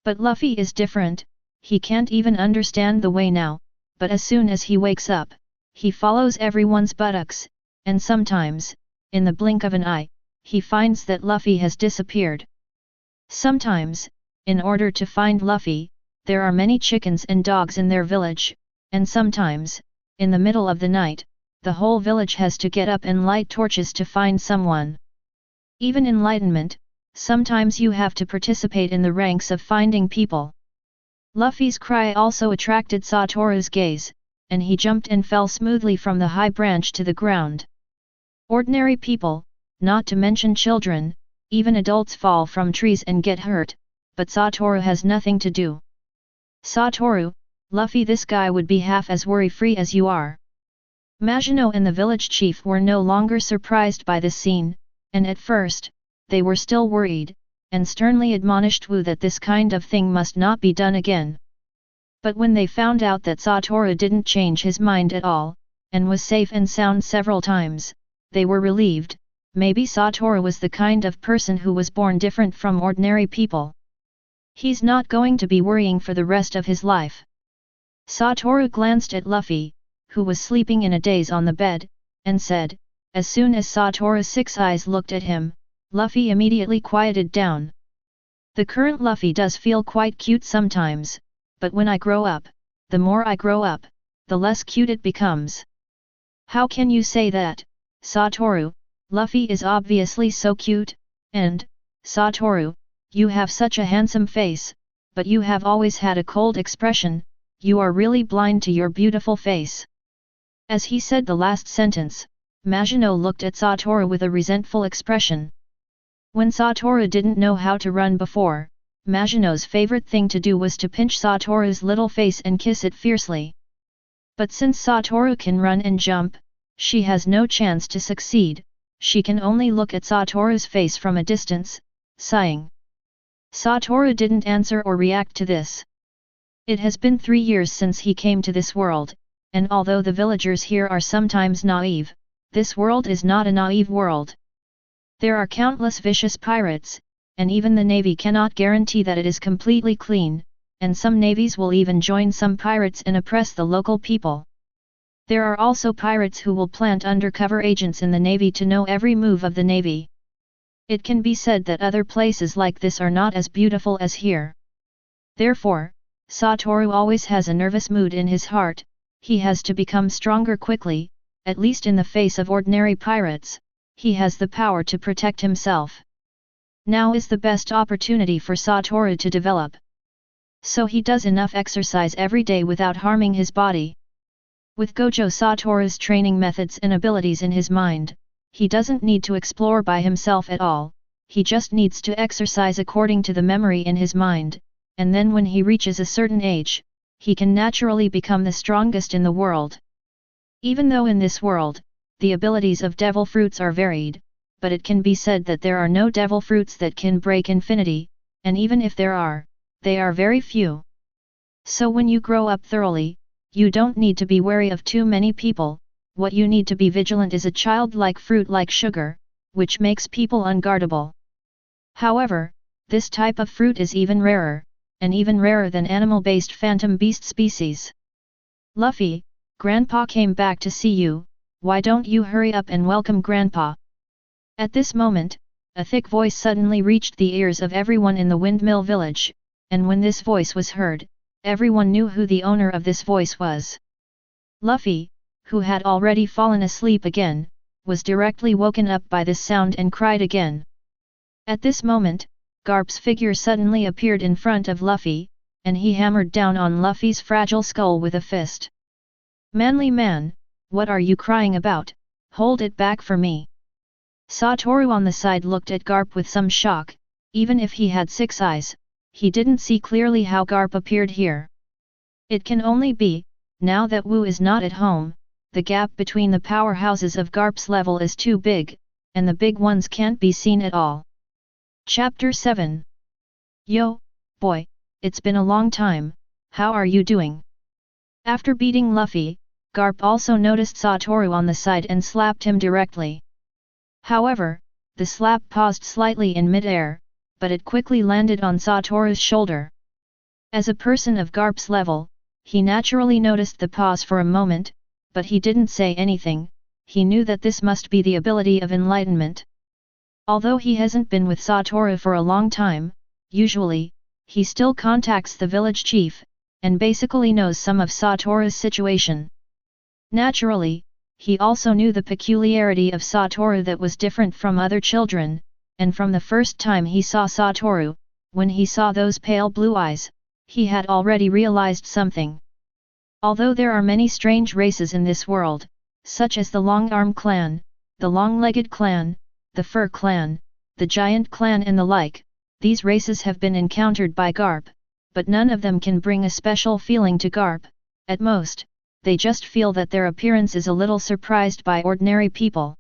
But Luffy is different. He can't even understand the way now, but as soon as he wakes up, he follows everyone's buttocks, and sometimes, in the blink of an eye, he finds that Luffy has disappeared. Sometimes, in order to find Luffy, there are many chickens and dogs in their village, and sometimes, in the middle of the night, the whole village has to get up and light torches to find someone. Even Enlightenment, sometimes you have to participate in the ranks of finding people. Luffy's cry also attracted Satoru's gaze, and he jumped and fell smoothly from the high branch to the ground. Ordinary people, not to mention children, even adults fall from trees and get hurt, but Satoru has nothing to do. Satoru, Luffy, this guy would be half as worry-free as you are. Magino and the village chief were no longer surprised by this scene, and at first, they were still worried, and sternly admonished Wu that this kind of thing must not be done again. But when they found out that Satoru didn't change his mind at all, and was safe and sound several times, they were relieved. Maybe Satoru was the kind of person who was born different from ordinary people. He's not going to be worrying for the rest of his life. Satoru glanced at Luffy, who was sleeping in a daze on the bed, and said, as soon as Satoru's 6 eyes looked at him, Luffy immediately quieted down. The current Luffy does feel quite cute sometimes, but when I grow up, the more I grow up, the less cute it becomes. How can you say that, Satoru? Luffy is obviously so cute, and, Satoru, you have such a handsome face, but you have always had a cold expression. You are really blind to your beautiful face. As he said the last sentence, Magino looked at Satoru with a resentful expression. When Satoru didn't know how to run before, Magino's favorite thing to do was to pinch Satoru's little face and kiss it fiercely. But since Satoru can run and jump, she has no chance to succeed. She can only look at Satoru's face from a distance, sighing. Satoru didn't answer or react to this. It has been 3 years since he came to this world, and although the villagers here are sometimes naive, this world is not a naive world. There are countless vicious pirates, and even the navy cannot guarantee that it is completely clean, and some navies will even join some pirates and oppress the local people. There are also pirates who will plant undercover agents in the navy to know every move of the navy. It can be said that other places like this are not as beautiful as here. Therefore, Satoru always has a nervous mood in his heart. He has to become stronger quickly, at least in the face of ordinary pirates. He has the power to protect himself. Now is the best opportunity for Satoru to develop. So he does enough exercise every day without harming his body. With Gojo Satoru's training methods and abilities in his mind, he doesn't need to explore by himself at all, he just needs to exercise according to the memory in his mind, and then when he reaches a certain age, he can naturally become the strongest in the world. Even though in this world, the abilities of devil fruits are varied, but it can be said that there are no devil fruits that can break infinity, and even if there are, they are very few. So when you grow up thoroughly, you don't need to be wary of too many people. What you need to be vigilant is a childlike fruit like sugar, which makes people unguardable. However, this type of fruit is even rarer, and even rarer than animal-based phantom beast species. Luffy, Grandpa came back to see you, why don't you hurry up and welcome Grandpa? At this moment, a thick voice suddenly reached the ears of everyone in the Windmill Village, and when this voice was heard, everyone knew who the owner of this voice was. Luffy, who had already fallen asleep again, was directly woken up by this sound and cried again. At this moment, Garp's figure suddenly appeared in front of Luffy, and he hammered down on Luffy's fragile skull with a fist. "Manly man, what are you crying about? Hold it back for me." Satoru on the side looked at Garp with some shock. Even if he had 6 eyes, he didn't see clearly how Garp appeared here. It can only be, now that Wu is not at home, the gap between the powerhouses of Garp's level is too big, and the big ones can't be seen at all. Chapter 7. Yo, boy, it's been a long time, how are you doing? After beating Luffy, Garp also noticed Satoru on the side and slapped him directly. However, the slap paused slightly in mid-air, but it quickly landed on Satoru's shoulder. As a person of Garp's level, he naturally noticed the pause for a moment, but he didn't say anything. He knew that this must be the ability of Enlightenment. Although he hasn't been with Satoru for a long time, usually, he still contacts the village chief, and basically knows some of Satoru's situation. Naturally, he also knew the peculiarity of Satoru that was different from other children, and from the first time he saw Satoru, when he saw those pale blue eyes, he had already realized something. Although there are many strange races in this world, such as the Long Arm Clan, the Long-Legged Clan, the Fur Clan, the Giant Clan and the like, these races have been encountered by Garp, but none of them can bring a special feeling to Garp. At most, they just feel that their appearance is a little surprised by ordinary people.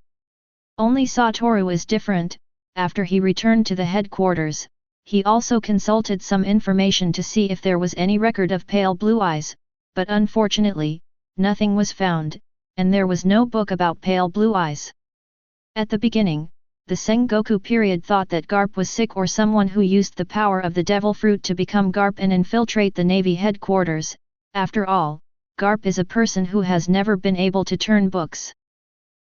Only Satoru is different. After he returned to the headquarters, he also consulted some information to see if there was any record of pale blue eyes, but unfortunately, nothing was found, and there was no book about pale blue eyes. At the beginning, the Sengoku period thought that Garp was sick or someone who used the power of the devil fruit to become Garp and infiltrate the Navy headquarters. After all, Garp is a person who has never been able to turn books.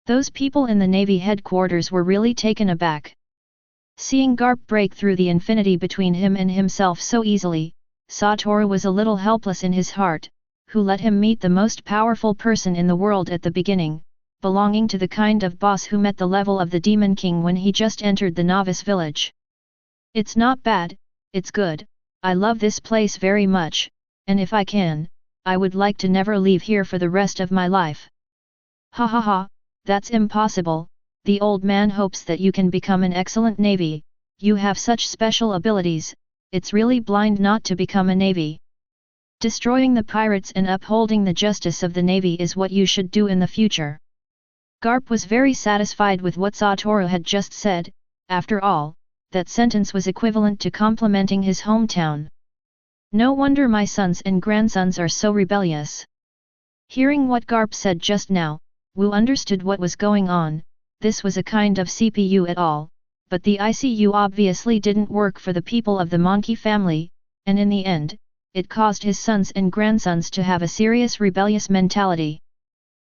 Those people in the Navy headquarters were really taken aback. Seeing Garp break through the infinity between him and himself so easily, Satoru was a little helpless in his heart, who let him meet the most powerful person in the world at the beginning, belonging to the kind of boss who met the level of the Demon King when he just entered the novice village. "It's not bad, it's good, I love this place very much, and if I can, I would like to never leave here for the rest of my life." "Ha ha ha, that's impossible, the old man hopes that you can become an excellent navy, you have such special abilities, it's really blind not to become a navy. Destroying the pirates and upholding the justice of the navy is what you should do in the future." Garp was very satisfied with what Satoru had just said. After all, that sentence was equivalent to complimenting his hometown. No wonder my sons and grandsons are so rebellious. Hearing what Garp said just now, Wu understood what was going on. This was a kind of CPU at all, but the ICU obviously didn't work for the people of the Monkey family, and in the end, it caused his sons and grandsons to have a serious rebellious mentality.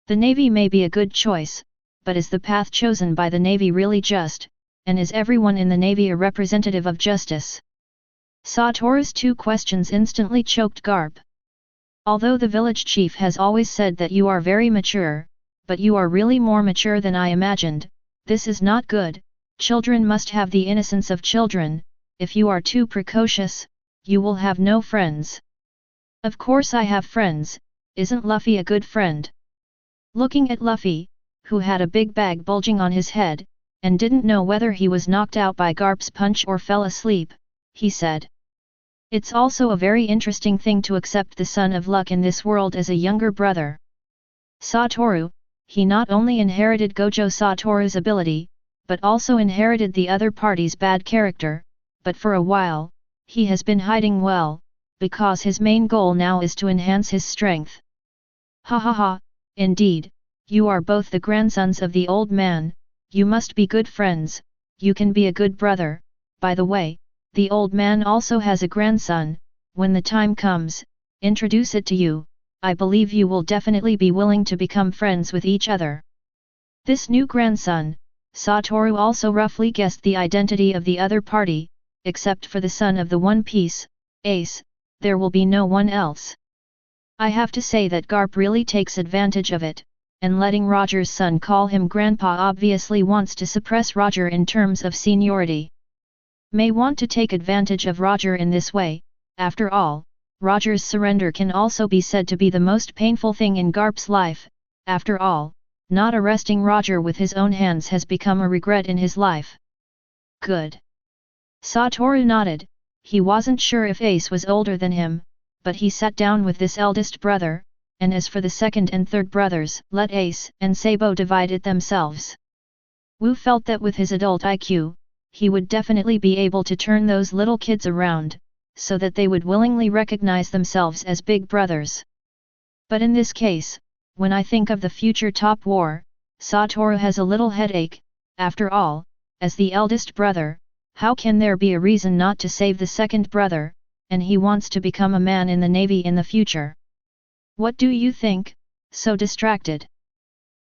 The Navy may be a good choice, but is the path chosen by the Navy really just, and is everyone in the Navy a representative of justice? Satoru's two questions instantly choked Garp. Although the village chief has always said that you are very mature, but you are really more mature than I imagined, this is not good. Children must have the innocence of children. If you are too precocious, you will have no friends. Of course I have friends, isn't Luffy a good friend? Looking at Luffy, who had a big bag bulging on his head, and didn't know whether he was knocked out by Garp's punch or fell asleep, he said. It's also a very interesting thing to accept the son of luck in this world as a younger brother. Satoru, he not only inherited Gojo Satoru's ability, but also inherited the other party's bad character, but for a while, he has been hiding well, because his main goal now is to enhance his strength. Ha ha ha, indeed, you are both the grandsons of the old man, you must be good friends, you can be a good brother. By the way, the old man also has a grandson. When the time comes, introduce it to you, I believe you will definitely be willing to become friends with each other. This new grandson, Satoru also roughly guessed the identity of the other party, except for the son of the One Piece, Ace, there will be no one else. I have to say that Garp really takes advantage of it, and letting Roger's son call him grandpa obviously wants to suppress Roger in terms of seniority. May want to take advantage of Roger in this way. After all, Roger's surrender can also be said to be the most painful thing in Garp's life. After all, not arresting Roger with his own hands has become a regret in his life. Good. Satoru nodded. He wasn't sure if Ace was older than him, but he sat down with this eldest brother, and as for the second and third brothers, let Ace and Sabo divide it themselves. Wu felt that with his adult IQ, he would definitely be able to turn those little kids around, so that they would willingly recognize themselves as big brothers. But in this case, when I think of the future top war, Satoru has a little headache. After all, as the eldest brother, how can there be a reason not to save the second brother, and he wants to become a man in the Navy in the future. What do you think, so distracted?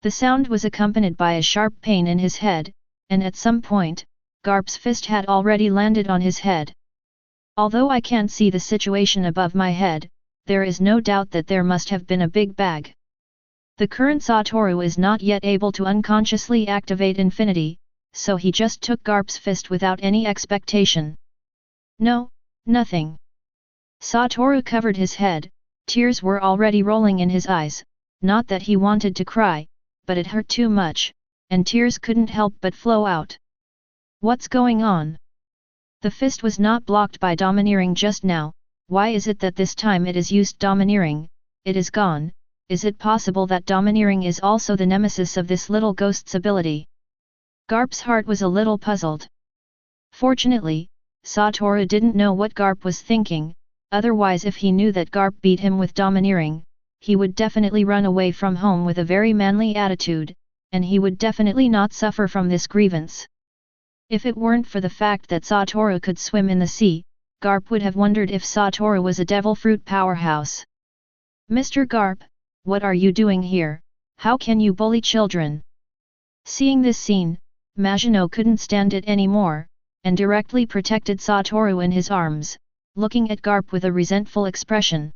The sound was accompanied by a sharp pain in his head, and at some point, Garp's fist had already landed on his head. Although I can't see the situation above my head, there is no doubt that there must have been a big bag. The current Satoru is not yet able to unconsciously activate infinity, so he just took Garp's fist without any expectation. No, nothing. Satoru covered his head, tears were already rolling in his eyes, not that he wanted to cry, but it hurt too much, and tears couldn't help but flow out. What's going on? The fist was not blocked by domineering just now. Why is it that this time it is used domineering? It is gone. Is it possible that domineering is also the nemesis of this little ghost's ability? Garp's heart was a little puzzled. Fortunately, Satoru didn't know what Garp was thinking, otherwise if he knew that Garp beat him with domineering, he would definitely run away from home with a very manly attitude, and he would definitely not suffer from this grievance. If it weren't for the fact that Satoru could swim in the sea, Garp would have wondered if Satoru was a devil fruit powerhouse. Mr. Garp, what are you doing here? How can you bully children? Seeing this scene, Majino couldn't stand it anymore, and directly protected Satoru in his arms, looking at Garp with a resentful expression.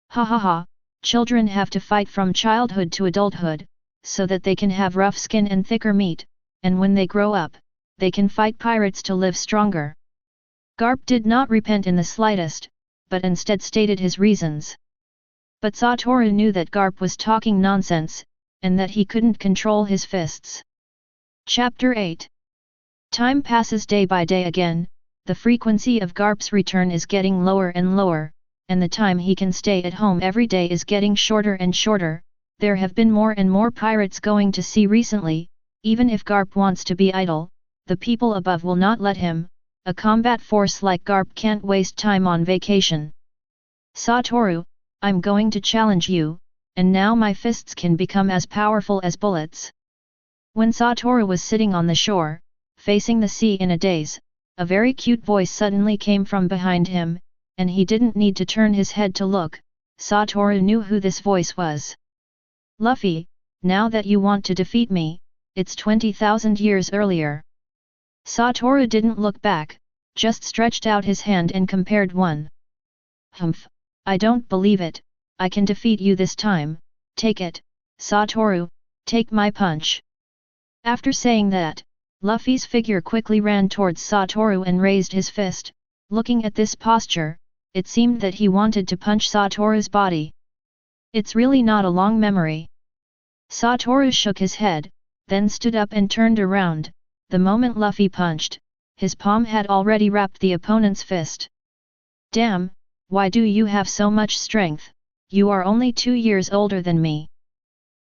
Ha ha ha, children have to fight from childhood to adulthood, so that they can have rough skin and thicker meat, and when they grow up, they can fight pirates to live stronger. Garp did not repent in the slightest, but instead stated his reasons. But Satoru knew that Garp was talking nonsense, and that he couldn't control his fists. Chapter 8. Time passes day by day again, the frequency of Garp's return is getting lower and lower, and the time he can stay at home every day is getting shorter and shorter. There have been more and more pirates going to sea recently. Even if Garp wants to be idle, the people above will not let him. A combat force like Garp can't waste time on vacation. Satoru, I'm going to challenge you, and now my fists can become as powerful as bullets. When Satoru was sitting on the shore, facing the sea in a daze, a very cute voice suddenly came from behind him, and he didn't need to turn his head to look. Satoru knew who this voice was. Luffy, now that you want to defeat me, it's 20,000 years earlier. Satoru didn't look back, just stretched out his hand and compared one. Humph, I don't believe it, I can defeat you this time, take it, Satoru, take my punch. After saying that, Luffy's figure quickly ran towards Satoru and raised his fist. Looking at this posture, it seemed that he wanted to punch Satoru's body. It's really not a long memory. Satoru shook his head, then stood up and turned around. The moment Luffy punched, his palm had already wrapped the opponent's fist. Damn, why do you have so much strength? You are only 2 years older than me.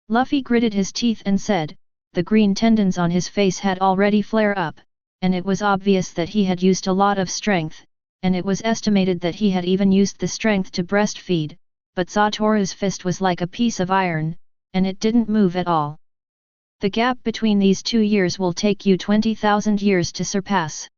Luffy gritted his teeth and said, the green tendons on his face had already flared up, and it was obvious that he had used a lot of strength, and it was estimated that he had even used the strength to breastfeed, but Satoru's fist was like a piece of iron, and it didn't move at all. The gap between these 2 years will take you 20,000 years to surpass.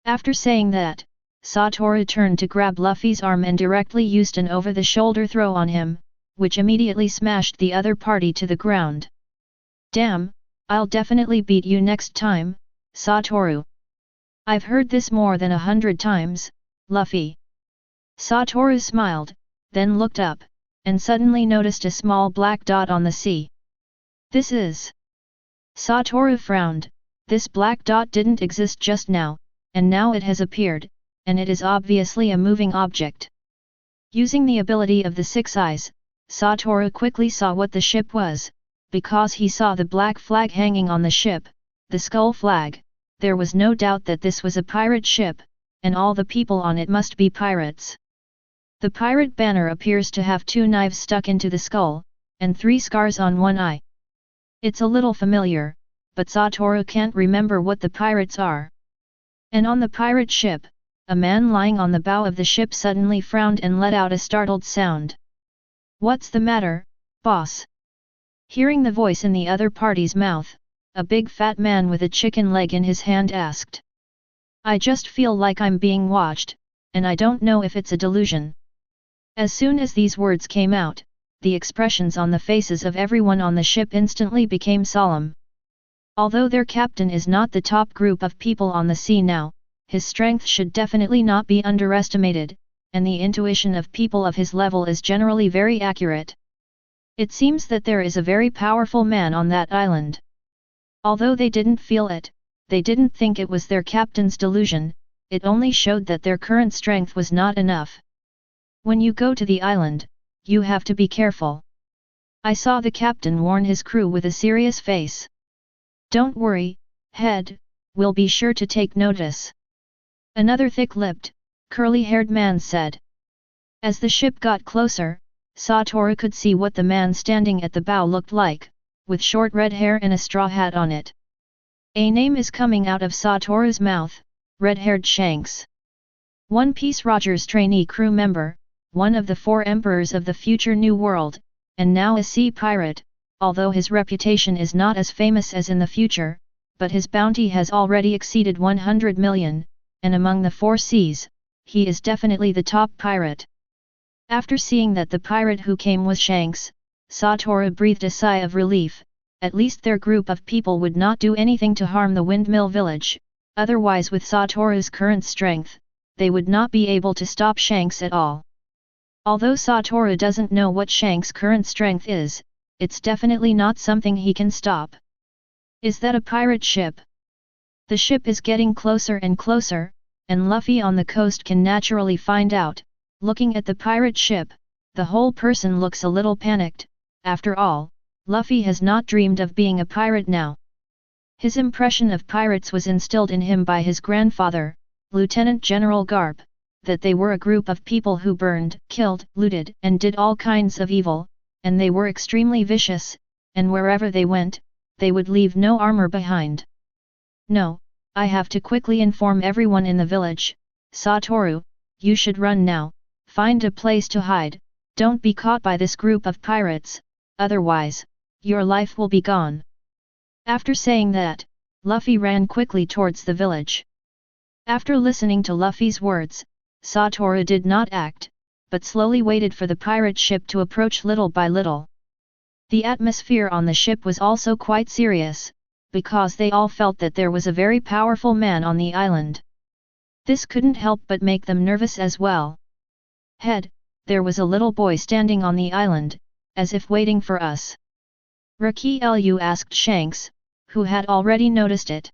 After saying that, Satoru turned to grab Luffy's arm and directly used an over-the-shoulder throw on him, which immediately smashed the other party to the ground. Damn, I'll definitely beat you next time, Satoru. I've heard this more than 100 times, Luffy. Satoru smiled, then looked up, and suddenly noticed a small black dot on the sea. This is... Satoru frowned. This black dot didn't exist just now, and now it has appeared, and it is obviously a moving object. Using the ability of the 6 eyes, Satoru quickly saw what the ship was, because he saw the black flag hanging on the ship, the skull flag. There was no doubt that this was a pirate ship, and all the people on it must be pirates. The pirate banner appears to have 2 knives stuck into the skull, and 3 scars on one eye. It's a little familiar, but Satoru can't remember what the pirates are. And on the pirate ship, a man lying on the bow of the ship suddenly frowned and let out a startled sound. What's the matter, boss? Hearing the voice in the other party's mouth, a big fat man with a chicken leg in his hand asked. I just feel like I'm being watched, and I don't know if it's a delusion. As soon as these words came out, the expressions on the faces of everyone on the ship instantly became solemn. Although their captain is not the top group of people on the sea now, his strength should definitely not be underestimated, and the intuition of people of his level is generally very accurate. It seems that there is a very powerful man on that island. Although they didn't feel it, they didn't think it was their captain's delusion, it only showed that their current strength was not enough. When you go to the island, you have to be careful. I saw the captain warn his crew with a serious face. Don't worry, head, we'll be sure to take notice. Another thick-lipped, curly-haired man said. As the ship got closer, Satoru could see what the man standing at the bow looked like, with short red hair and a straw hat on it. A name is coming out of Satoru's mouth, red-haired Shanks. One Piece Roger's trainee crew member, one of the 4 emperors of the future New World, and now a sea pirate, although his reputation is not as famous as in the future, but his bounty has already exceeded 100 million, and among the 4 seas, he is definitely the top pirate. After seeing that the pirate who came was Shanks, Satoru breathed a sigh of relief. At least their group of people would not do anything to harm the windmill village, otherwise with Satoru's current strength, they would not be able to stop Shanks at all. Although Satoru doesn't know what Shanks' current strength is, it's definitely not something he can stop. Is that a pirate ship? The ship is getting closer and closer, and Luffy on the coast can naturally find out. Looking at the pirate ship, the whole person looks a little panicked. After all, Luffy has not dreamed of being a pirate now. His impression of pirates was instilled in him by his grandfather, Lieutenant General Garp, that they were a group of people who burned, killed, looted, and did all kinds of evil, and they were extremely vicious, and wherever they went, they would leave no armor behind. No, I have to quickly inform everyone in the village. Satoru, you should run now, find a place to hide, don't be caught by this group of pirates, otherwise, your life will be gone. After saying that, Luffy ran quickly towards the village. After listening to Luffy's words, Satoru did not act, but slowly waited for the pirate ship to approach little by little. The atmosphere on the ship was also quite serious, because they all felt that there was a very powerful man on the island. This couldn't help but make them nervous as well. Head, there was a little boy standing on the island, as if waiting for us. Raki Lu asked Shanks, who had already noticed it.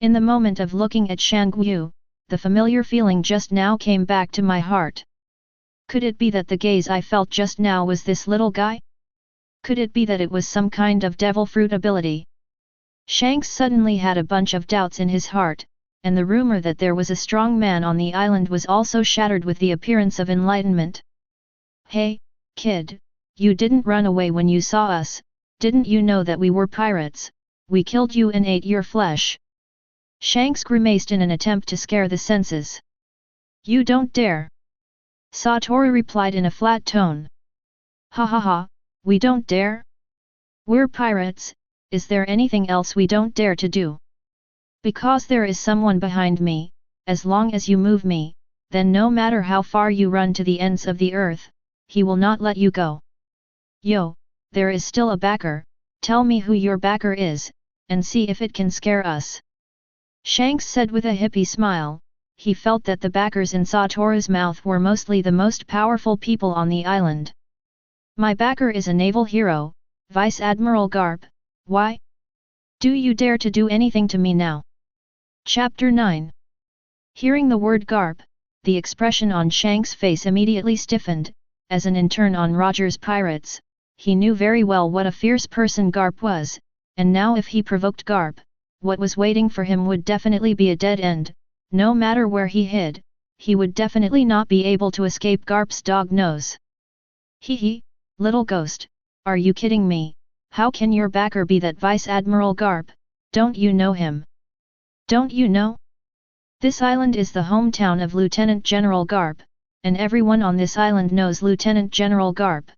In the moment of looking at Shangyu, the familiar feeling just now came back to my heart. Could it be that the gaze I felt just now was this little guy? Could it be that it was some kind of devil fruit ability? Shanks suddenly had a bunch of doubts in his heart, and the rumor that there was a strong man on the island was also shattered with the appearance of Enlightenment. Hey, kid, you didn't run away when you saw us, didn't you know that we were pirates? We killed you and ate your flesh. Shanks grimaced in an attempt to scare the senses. You don't dare! Satoru replied in a flat tone. Ha ha ha, we don't dare? We're pirates, is there anything else we don't dare to do? Because there is someone behind me, as long as you move me, then no matter how far you run to the ends of the earth, he will not let you go. Yo, there is still a backer, tell me who your backer is, and see if it can scare us. Shanks said with a hippie smile. He felt that the backers in Satoru's mouth were mostly the most powerful people on the island. My backer is a naval hero, Vice Admiral Garp. Why? Do you dare to do anything to me now? Chapter 9. Hearing the word Garp, the expression on Shanks' face immediately stiffened, as an intern on Roger's pirates. He knew very well what a fierce person Garp was, and now if he provoked Garp, what was waiting for him would definitely be a dead end. No matter where he hid, he would definitely not be able to escape Garp's dog nose. Hee hee, little ghost, are you kidding me? How can your backer be that Vice Admiral Garp? Don't you know him? Don't you know? This island is the hometown of Lieutenant General Garp, and everyone on this island knows Lieutenant General Garp.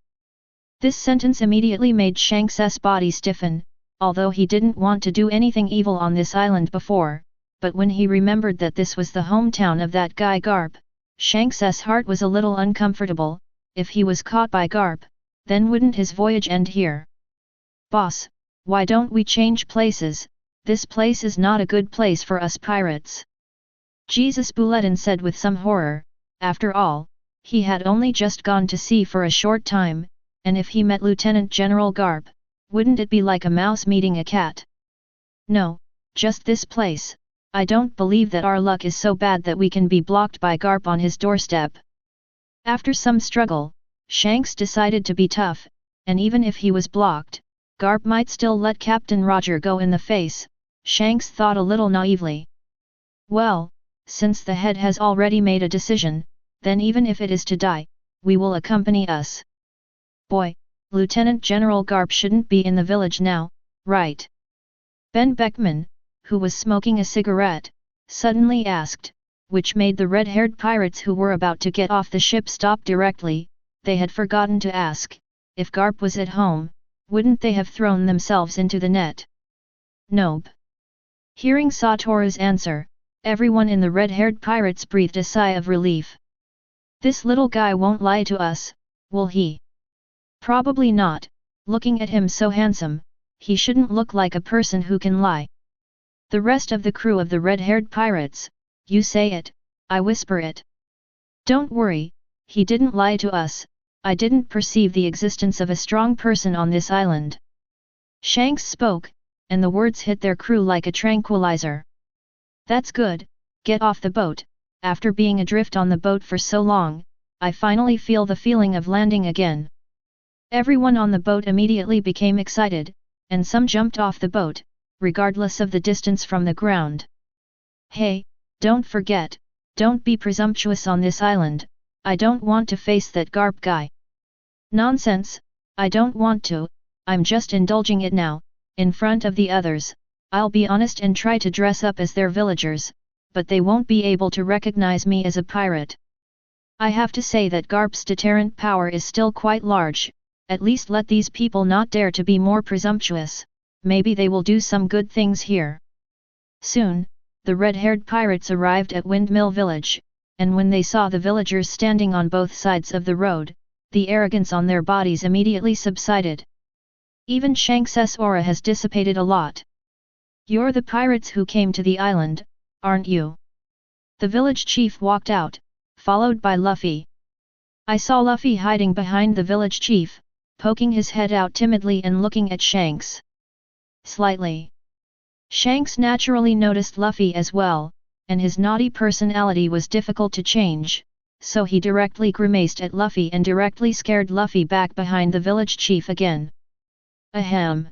This sentence immediately made Shanks' body stiffen, although he didn't want to do anything evil on this island before. But when he remembered that this was the hometown of that guy Garp, Shanks' heart was a little uncomfortable. If he was caught by Garp, then wouldn't his voyage end here? Boss, why don't we change places? This place is not a good place for us pirates. Jesus Bulletin said with some horror. After all, he had only just gone to sea for a short time, and if he met Lieutenant General Garp, wouldn't it be like a mouse meeting a cat? No, just this place. I don't believe that our luck is so bad that we can be blocked by Garp on his doorstep. After some struggle, Shanks decided to be tough, and even if he was blocked, Garp might still let Captain Roger go in the face. Shanks thought a little naively. Well, since the head has already made a decision, then even if it is to die, we will accompany us. Boy, Lieutenant General Garp shouldn't be in the village now, right? Ben Beckman, who was smoking a cigarette, suddenly asked, which made the red-haired pirates who were about to get off the ship stop directly. They had forgotten to ask, if Garp was at home, wouldn't they have thrown themselves into the net? Nope. Hearing Satoru's answer, everyone in the red-haired pirates breathed a sigh of relief. This little guy won't lie to us, will he? Probably not. Looking at him so handsome, he shouldn't look like a person who can lie. The rest of the crew of the red-haired pirates, you say it, I whisper it. Don't worry, he didn't lie to us. I didn't perceive the existence of a strong person on this island. Shanks spoke, and the words hit their crew like a tranquilizer. That's good, get off the boat. After being adrift on the boat for so long, I finally feel the feeling of landing again. Everyone on the boat immediately became excited, and some jumped off the boat, regardless of the distance from the ground. Hey, don't forget, don't be presumptuous on this island. I don't want to face that Garp guy. Nonsense, I don't want to, I'm just indulging it now, in front of the others. I'll be honest and try to dress up as their villagers, but they won't be able to recognize me as a pirate. I have to say that Garp's deterrent power is still quite large. At least let these people not dare to be more presumptuous. Maybe they will do some good things here. Soon, the red-haired pirates arrived at Windmill Village, and when they saw the villagers standing on both sides of the road, the arrogance on their bodies immediately subsided. Even Shanks's aura has dissipated a lot. You're the pirates who came to the island, aren't you? The village chief walked out, followed by Luffy. I saw Luffy hiding behind the village chief, poking his head out timidly and looking at Shanks. Slightly. Shanks naturally noticed Luffy as well, and his naughty personality was difficult to change, so he directly grimaced at Luffy and directly scared Luffy back behind the village chief again. Ahem.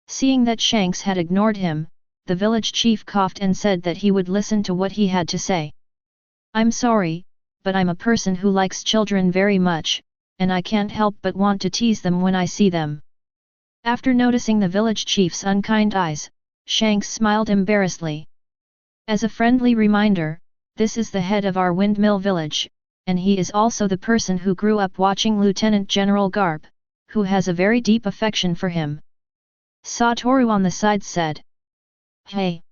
Seeing that Shanks had ignored him, the village chief coughed and said that he would listen to what he had to say. I'm sorry, but I'm a person who likes children very much, and I can't help but want to tease them when I see them. After noticing the village chief's unkind eyes, Shanks smiled embarrassedly. As a friendly reminder, this is the head of our windmill village, and he is also the person who grew up watching Lieutenant General Garp, who has a very deep affection for him. Satoru on the side said. Hey!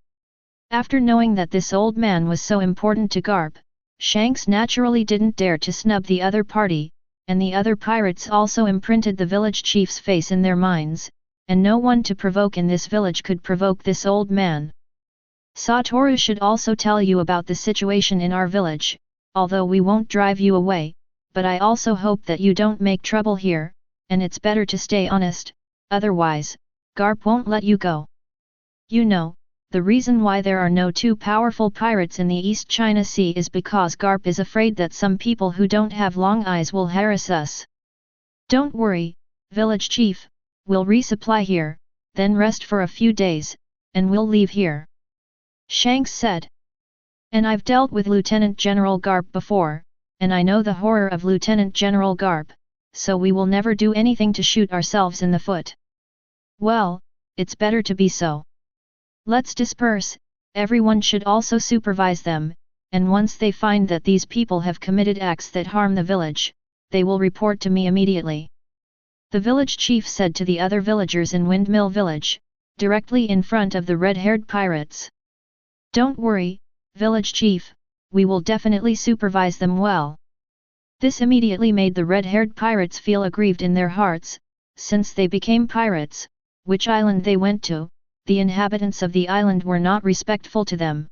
After knowing that this old man was so important to Garp, Shanks naturally didn't dare to snub the other party, and the other pirates also imprinted the village chief's face in their minds, and no one to provoke in this village could provoke this old man. Satoru should also tell you about the situation in our village, although we won't drive you away, but I also hope that you don't make trouble here, and it's better to stay honest, otherwise, Garp won't let you go. You know, the reason why there are no two powerful pirates in the East China Sea is because Garp is afraid that some people who don't have long eyes will harass us. Don't worry, village chief, we'll resupply here, then rest for a few days, and we'll leave here. Shanks said. And I've dealt with Lieutenant General Garp before, and I know the horror of Lieutenant General Garp, so we will never do anything to shoot ourselves in the foot. Well, it's better to be so. Let's disperse, everyone should also supervise them, and once they find that these people have committed acts that harm the village, they will report to me immediately. The village chief said to the other villagers in Windmill Village, directly in front of the red-haired pirates. Don't worry, village chief, we will definitely supervise them well. This immediately made the red-haired pirates feel aggrieved in their hearts, since they became pirates, which island they went to, the inhabitants of the island were not respectful to them.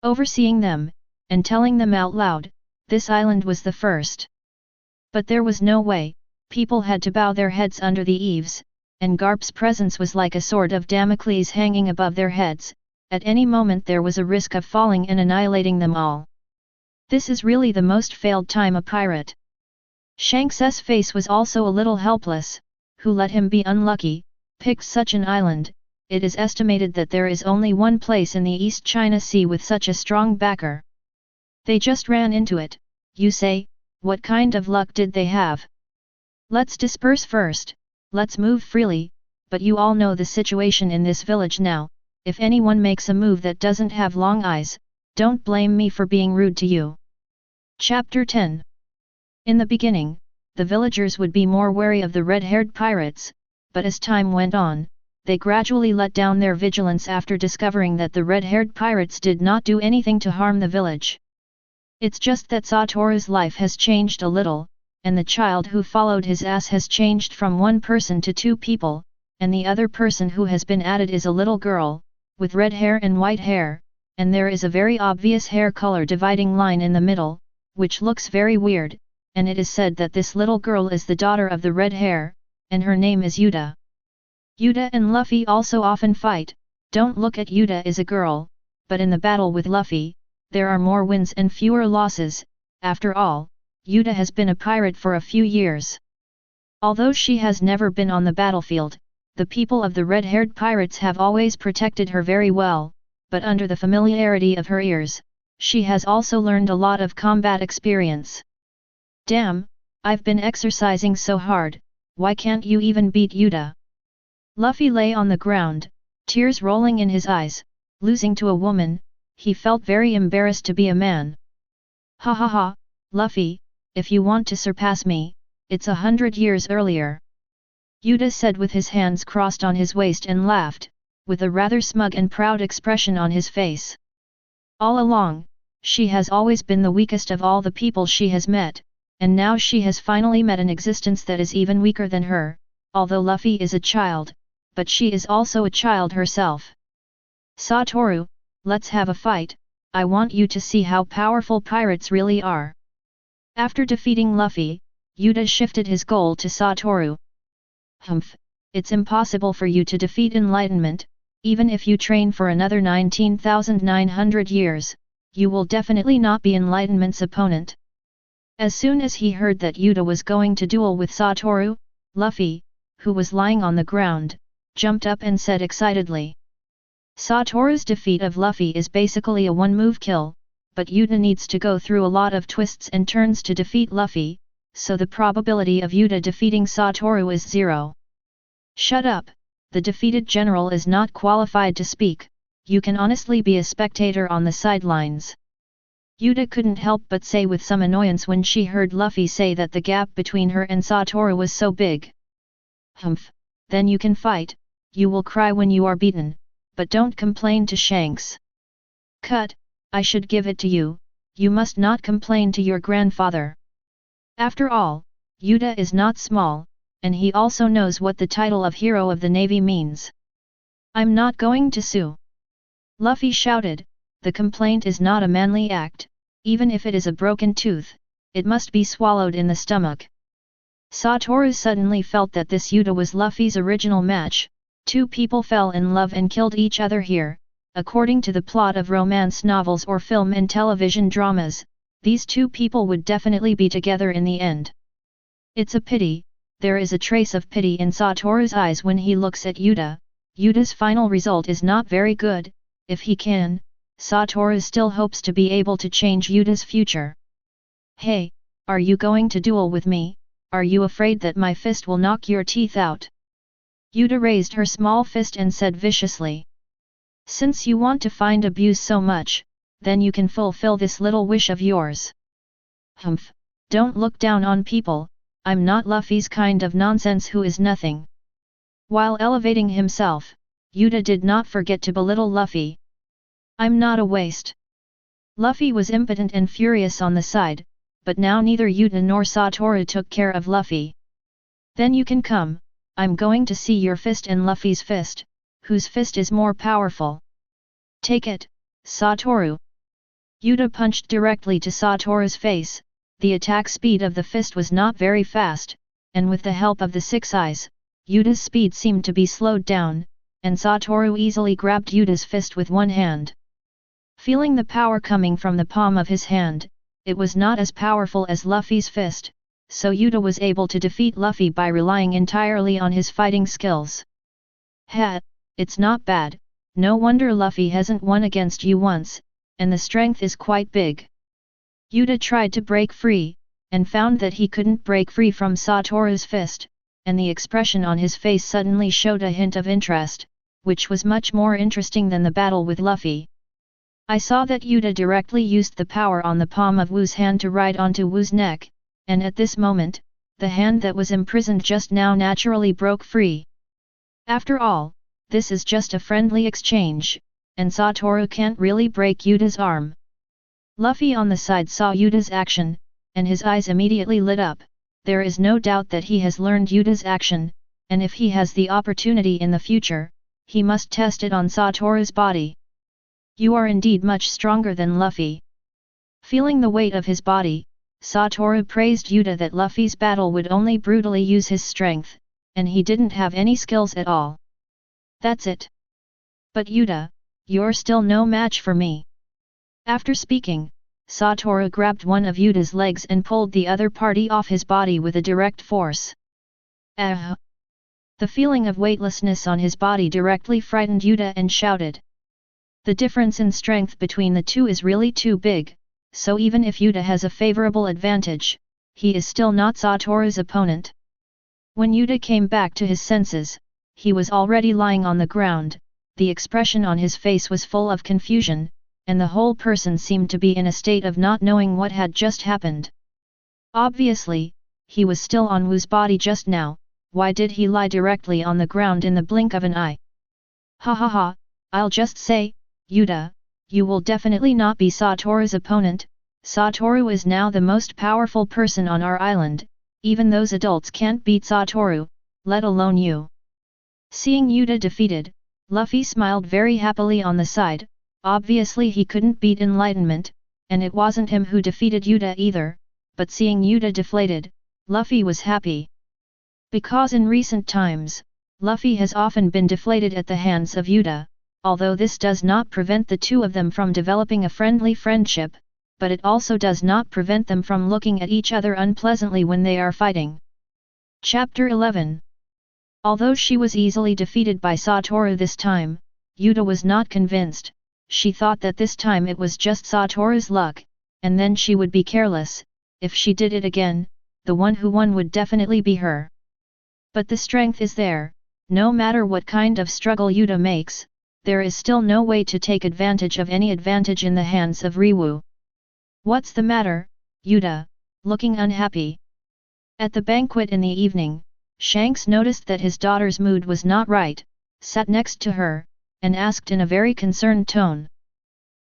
Overseeing them, and telling them out loud, this island was the first. But there was no way, people had to bow their heads under the eaves, and Garp's presence was like a sword of Damocles hanging above their heads, at any moment there was a risk of falling and annihilating them all. This is really the most failed time a pirate. Shanks's face was also a little helpless, who let him be unlucky, picked such an island. It is estimated that there is only one place in the East China Sea with such a strong backer. They just ran into it, you say, what kind of luck did they have? Let's disperse first, let's move freely, but you all know the situation in this village now, if anyone makes a move that doesn't have long eyes, don't blame me for being rude to you. Chapter 10. In the beginning, the villagers would be more wary of the red-haired pirates, but as time went on, they gradually let down their vigilance after discovering that the red-haired pirates did not do anything to harm the village. It's just that Satoru's life has changed a little, and the child who followed his ass has changed from one person to two people, and the other person who has been added is a little girl, with red hair and white hair, and there is a very obvious hair color dividing line in the middle, which looks very weird, and it is said that this little girl is the daughter of the red hair, and her name is Yuta. Yuta and Luffy also often fight. Don't look at Yuta as a girl, but in the battle with Luffy, there are more wins and fewer losses. After all, Yuta has been a pirate for a few years. Although she has never been on the battlefield, the people of the red-haired pirates have always protected her very well, but under the familiarity of her ears, she has also learned a lot of combat experience. Damn, I've been exercising so hard, why can't you even beat Yuta? Luffy lay on the ground, tears rolling in his eyes, losing to a woman, he felt very embarrassed to be a man. Ha ha ha, Luffy, if you want to surpass me, it's 100 years earlier. Yuta said with his hands crossed on his waist and laughed, with a rather smug and proud expression on his face. All along, She has always been the weakest of all the people she has met, and now she has finally met an existence that is even weaker than her, although Luffy is a child, but she is also a child herself. Satoru, let's have a fight, I want you to see how powerful pirates really are. After defeating Luffy, Yuta shifted his goal to Satoru. Humph, it's impossible for you to defeat Enlightenment, even if you train for another 19,900 years, you will definitely not be Enlightenment's opponent. As soon as he heard that Yuta was going to duel with Satoru, Luffy, who was lying on the ground, jumped up and said excitedly. Satoru's defeat of Luffy is basically a one-move kill, but Yuta needs to go through a lot of twists and turns to defeat Luffy, so the probability of Yuta defeating Satoru is 0. Shut up, the defeated general is not qualified to speak, you can honestly be a spectator on the sidelines. Yuta couldn't help but say with some annoyance when she heard Luffy say that the gap between her and Satoru was so big. Humph, then you can fight, you will cry when you are beaten, but don't complain to Shanks. Cut, I should give it to you, you must not complain to your grandfather. After all, Yuta is not small, and he also knows what the title of Hero of the Navy means. I'm not going to sue. Luffy shouted, the complaint is not a manly act, even if it is a broken tooth, it must be swallowed in the stomach. Satoru suddenly felt that this Yuta was Luffy's original match, two people fell in love and killed each other here, according to the plot of romance novels or film and television dramas, these two people would definitely be together in the end. It's a pity, there is a trace of pity in Satoru's eyes when he looks at Yuta. Yuta's final result is not very good, if he can, Satoru still hopes to be able to change Yuta's future. Hey, are you going to duel with me, are you afraid that my fist will knock your teeth out? Yuta raised her small fist and said viciously. Since you want to find abuse so much, then you can fulfill this little wish of yours. Humph, don't look down on people, I'm not Luffy's kind of nonsense who is nothing. While elevating himself, Yuta did not forget to belittle Luffy. I'm not a waste. Luffy was impotent and furious on the side, but now neither Yuta nor Satoru took care of Luffy. Then you can come, I'm going to see your fist and Luffy's fist, whose fist is more powerful. Take it, Satoru. Yuta punched directly to Satoru's face, the attack speed of the fist was not very fast, and with the help of the six eyes, Yuta's speed seemed to be slowed down, and Satoru easily grabbed Yuta's fist with one hand. Feeling the power coming from the palm of his hand, it was not as powerful as Luffy's fist, so Yuta was able to defeat Luffy by relying entirely on his fighting skills. Ha, it's not bad, no wonder Luffy hasn't won against you once, and the strength is quite big. Yuta tried to break free, and found that he couldn't break free from Satoru's fist, and the expression on his face suddenly showed a hint of interest, which was much more interesting than the battle with Luffy. I saw that Yuta directly used the power on the palm of Wu's hand to ride onto Wu's neck, and at this moment, the hand that was imprisoned just now naturally broke free. After all, this is just a friendly exchange, and Satoru can't really break Yuta's arm. Luffy on the side saw Yuta's action, and his eyes immediately lit up. There is no doubt that he has learned Yuta's action, and if he has the opportunity in the future, he must test it on Satoru's body. You are indeed much stronger than Luffy. Feeling the weight of his body, Satoru praised Yuta that Luffy's battle would only brutally use his strength, and he didn't have any skills at all. That's it. But Yuta, you're still no match for me. After speaking, Satoru grabbed one of Yuta's legs and pulled the other party off his body with a direct force. Ah! The feeling of weightlessness on his body directly frightened Yuta and shouted. The difference in strength between the two is really too big, so even if Yuta has a favorable advantage, he is still not Satoru's opponent. When Yuta came back to his senses, he was already lying on the ground, the expression on his face was full of confusion, and the whole person seemed to be in a state of not knowing what had just happened. Obviously, he was still on Wu's body just now, why did he lie directly on the ground in the blink of an eye? Ha ha ha, I'll just say, Yuta, you will definitely not be Satoru's opponent. Satoru is now the most powerful person on our island, even those adults can't beat Satoru, let alone you. Seeing Yuta defeated, Luffy smiled very happily on the side. Obviously he couldn't beat Enlightenment, and it wasn't him who defeated Yuta either, but seeing Yuta deflated, Luffy was happy. Because in recent times, Luffy has often been deflated at the hands of Yuta, although this does not prevent the two of them from developing a friendly friendship, but it also does not prevent them from looking at each other unpleasantly when they are fighting. Chapter 11. Although she was easily defeated by Satoru this time, Yuta was not convinced. She thought that this time it was just Satoru's luck, and then she would be careless. If she did it again, the one who won would definitely be her. But the strength is there. No matter what kind of struggle Yuta makes, there is still no way to take advantage of any advantage in the hands of Riwu. What's the matter, Yuta? Looking unhappy. At the banquet in the evening, Shanks noticed that his daughter's mood was not right, sat next to her, and asked in a very concerned tone.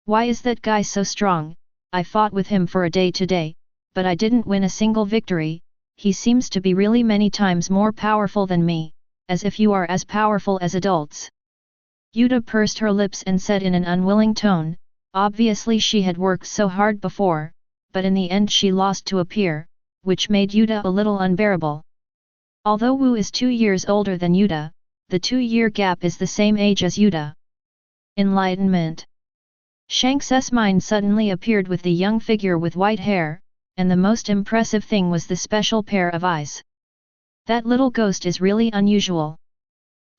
Why is that guy so strong? I fought with him for a day today, but I didn't win a single victory. He seems to be really many times more powerful than me, as if you are as powerful as adults. Yuta pursed her lips and said in an unwilling tone, obviously she had worked so hard before, but in the end she lost to a peer, which made Yuta a little unbearable. Although Wu is 2 years older than Yuta, the 2-year gap is the same age as Yuta. Enlightenment. Shanks's mind suddenly appeared with the young figure with white hair, and the most impressive thing was the special pair of eyes. That little ghost is really unusual.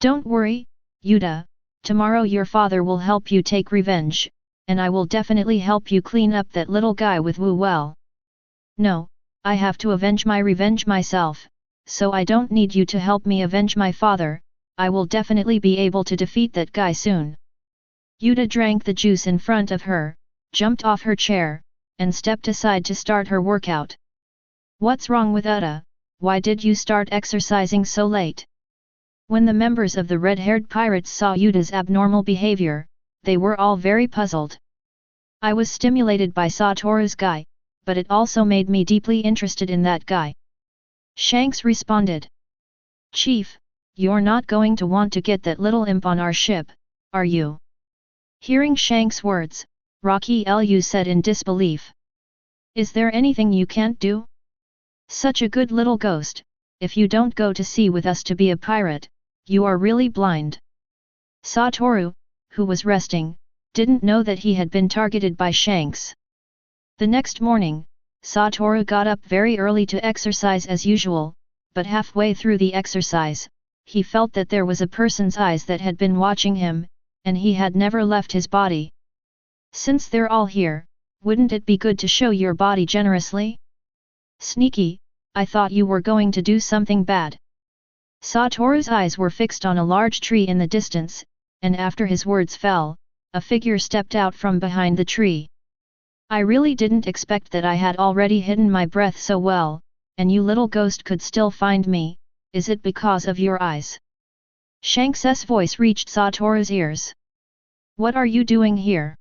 Don't worry, Yuta, tomorrow your father will help you take revenge, and I will definitely help you clean up that little guy with Wu well. No, I have to avenge my revenge myself, so I don't need you to help me avenge my father. I will definitely be able to defeat that guy soon. Yuta drank the juice in front of her, jumped off her chair, and stepped aside to start her workout. What's wrong with Uta? Why did you start exercising so late? When the members of the red-haired pirates saw Yuta's abnormal behavior, they were all very puzzled. I was stimulated by Satoru's guy, but it also made me deeply interested in that guy. Shanks responded. Chief, you're not going to want to get that little imp on our ship, are you? Hearing Shanks' words, Rocky Lu said in disbelief. Is there anything you can't do? Such a good little ghost, if you don't go to sea with us to be a pirate, you are really blind. Satoru, who was resting, didn't know that he had been targeted by Shanks. The next morning, Satoru got up very early to exercise as usual, but halfway through the exercise, he felt that there was a person's eyes that had been watching him, and he had never left his body. Since they're all here, wouldn't it be good to show your body generously? Sneaky, I thought you were going to do something bad. Satoru's eyes were fixed on a large tree in the distance, and after his words fell, a figure stepped out from behind the tree. I really didn't expect that I had already hidden my breath so well, and you little ghost could still find me. Is it because of your eyes? Shanks's voice reached Satoru's ears. What are you doing here?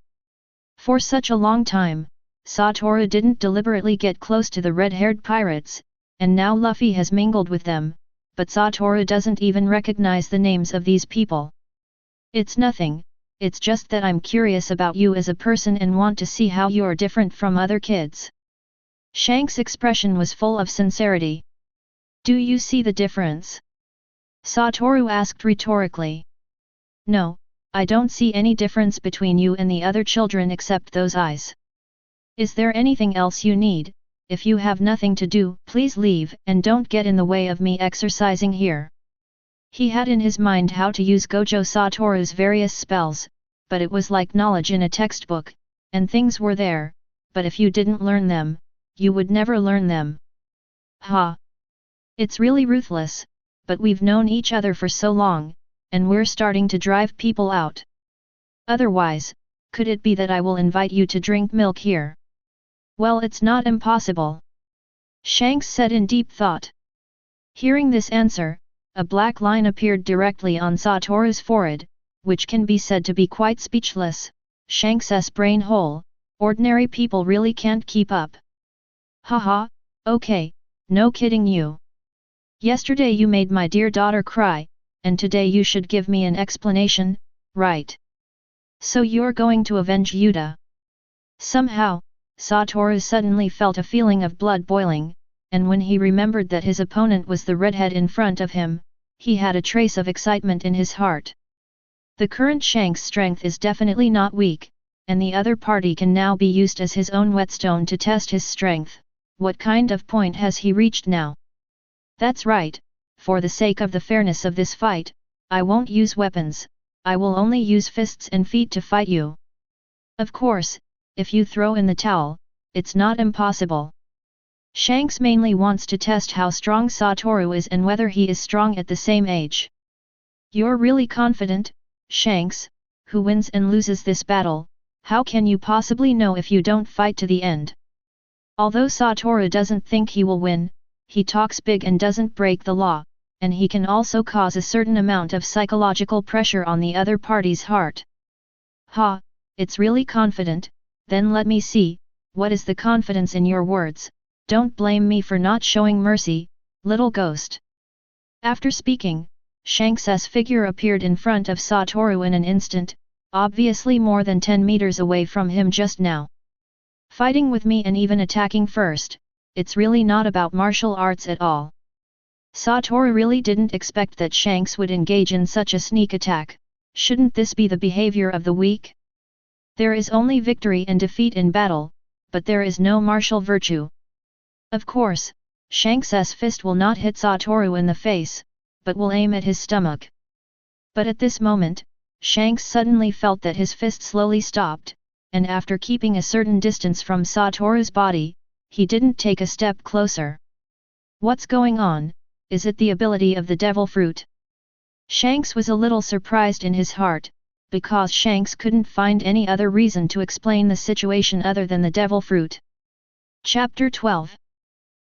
For such a long time, Satoru didn't deliberately get close to the red-haired pirates, and now Luffy has mingled with them, but Satoru doesn't even recognize the names of these people. It's nothing, it's just that I'm curious about you as a person and want to see how you're different from other kids. Shanks' expression was full of sincerity. Do you see the difference? Satoru asked rhetorically. No, I don't see any difference between you and the other children except those eyes. Is there anything else you need? If you have nothing to do, please leave and don't get in the way of me exercising here. He had in his mind how to use Gojo Satoru's various spells, but it was like knowledge in a textbook, and things were there, but if you didn't learn them, you would never learn them. Ha! It's really ruthless, but we've known each other for so long, and we're starting to drive people out. Otherwise, could it be that I will invite you to drink milk here? Well, it's not impossible. Shanks said in deep thought. Hearing this answer, a black line appeared directly on Satoru's forehead, which can be said to be quite speechless. Shanks' brain hole, ordinary people really can't keep up. Haha, okay, no kidding you. Yesterday you made my dear daughter cry, and today you should give me an explanation, right? So you're going to avenge Yuta. Somehow, Satoru suddenly felt a feeling of blood boiling, and when he remembered that his opponent was the redhead in front of him, he had a trace of excitement in his heart. The current Shanks' strength is definitely not weak, and the other party can now be used as his own whetstone to test his strength. What kind of point has he reached now? That's right, for the sake of the fairness of this fight, I won't use weapons, I will only use fists and feet to fight you. Of course, if you throw in the towel, it's not impossible. Shanks mainly wants to test how strong Satoru is and whether he is strong at the same age. You're really confident, Shanks, who wins and loses this battle? How can you possibly know if you don't fight to the end? Although Satoru doesn't think he will win, he talks big and doesn't break the law, and he can also cause a certain amount of psychological pressure on the other party's heart. Ha, it's really confident, then let me see, what is the confidence in your words? Don't blame me for not showing mercy, little ghost. After speaking, Shanks' figure appeared in front of Satoru in an instant, obviously more than 10 meters away from him just now. Fighting with me and even attacking first, it's really not about martial arts at all. Satoru really didn't expect that Shanks would engage in such a sneak attack. Shouldn't this be the behavior of the weak? There is only victory and defeat in battle, but there is no martial virtue. Of course, Shanks' fist will not hit Satoru in the face, but will aim at his stomach. But at this moment, Shanks suddenly felt that his fist slowly stopped, and after keeping a certain distance from Satoru's body, he didn't take a step closer. What's going on? Is it the ability of the devil fruit? Shanks was a little surprised in his heart, because Shanks couldn't find any other reason to explain the situation other than the devil fruit. Chapter 12.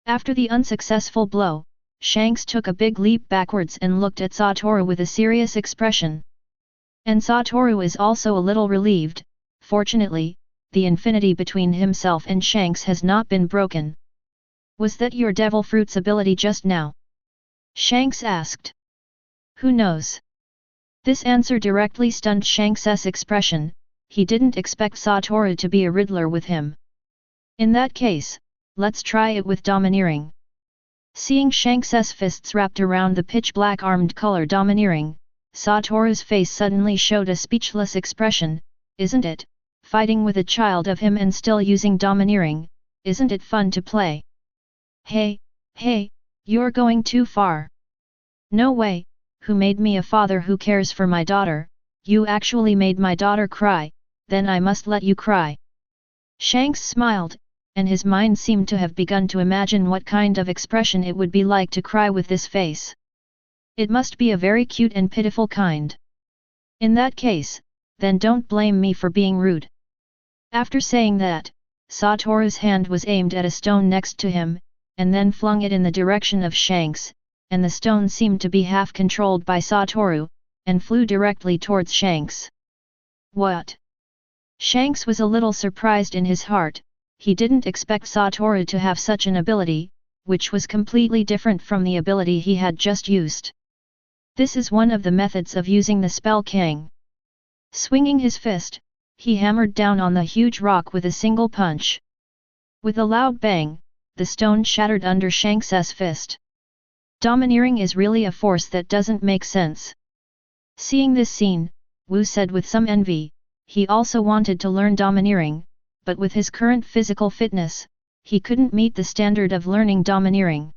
After the unsuccessful blow, Shanks took a big leap backwards and looked at Satoru with a serious expression. And Satoru is also a little relieved. Fortunately, the infinity between himself and Shanks has not been broken. Was that your devil fruit's ability just now? Shanks asked. Who knows? This answer directly stunned Shanks' expression. He didn't expect Satoru to be a riddler with him. In that case, let's try it with domineering. Seeing Shanks' fists wrapped around the pitch-black armed color domineering, Satoru's face suddenly showed a speechless expression. Isn't it? Fighting with a child of him and still using domineering, isn't it fun to play? Hey, you're going too far. No way, who made me a father who cares for my daughter? You actually made my daughter cry, then I must let you cry. Shanks smiled, and his mind seemed to have begun to imagine what kind of expression it would be like to cry with this face. It must be a very cute and pitiful kind. In that case, then don't blame me for being rude. After saying that, Satoru's hand was aimed at a stone next to him, and then flung it in the direction of Shanks, and the stone seemed to be half controlled by Satoru, and flew directly towards Shanks. What? Shanks was a little surprised in his heart. He didn't expect Satoru to have such an ability, which was completely different from the ability he had just used. This is one of the methods of using the spell Kang. Swinging his fist, he hammered down on the huge rock with a single punch. With a loud bang, the stone shattered under Shanks' fist. Domineering is really a force that doesn't make sense. Seeing this scene, Wu said with some envy, he also wanted to learn domineering, but with his current physical fitness, he couldn't meet the standard of learning domineering.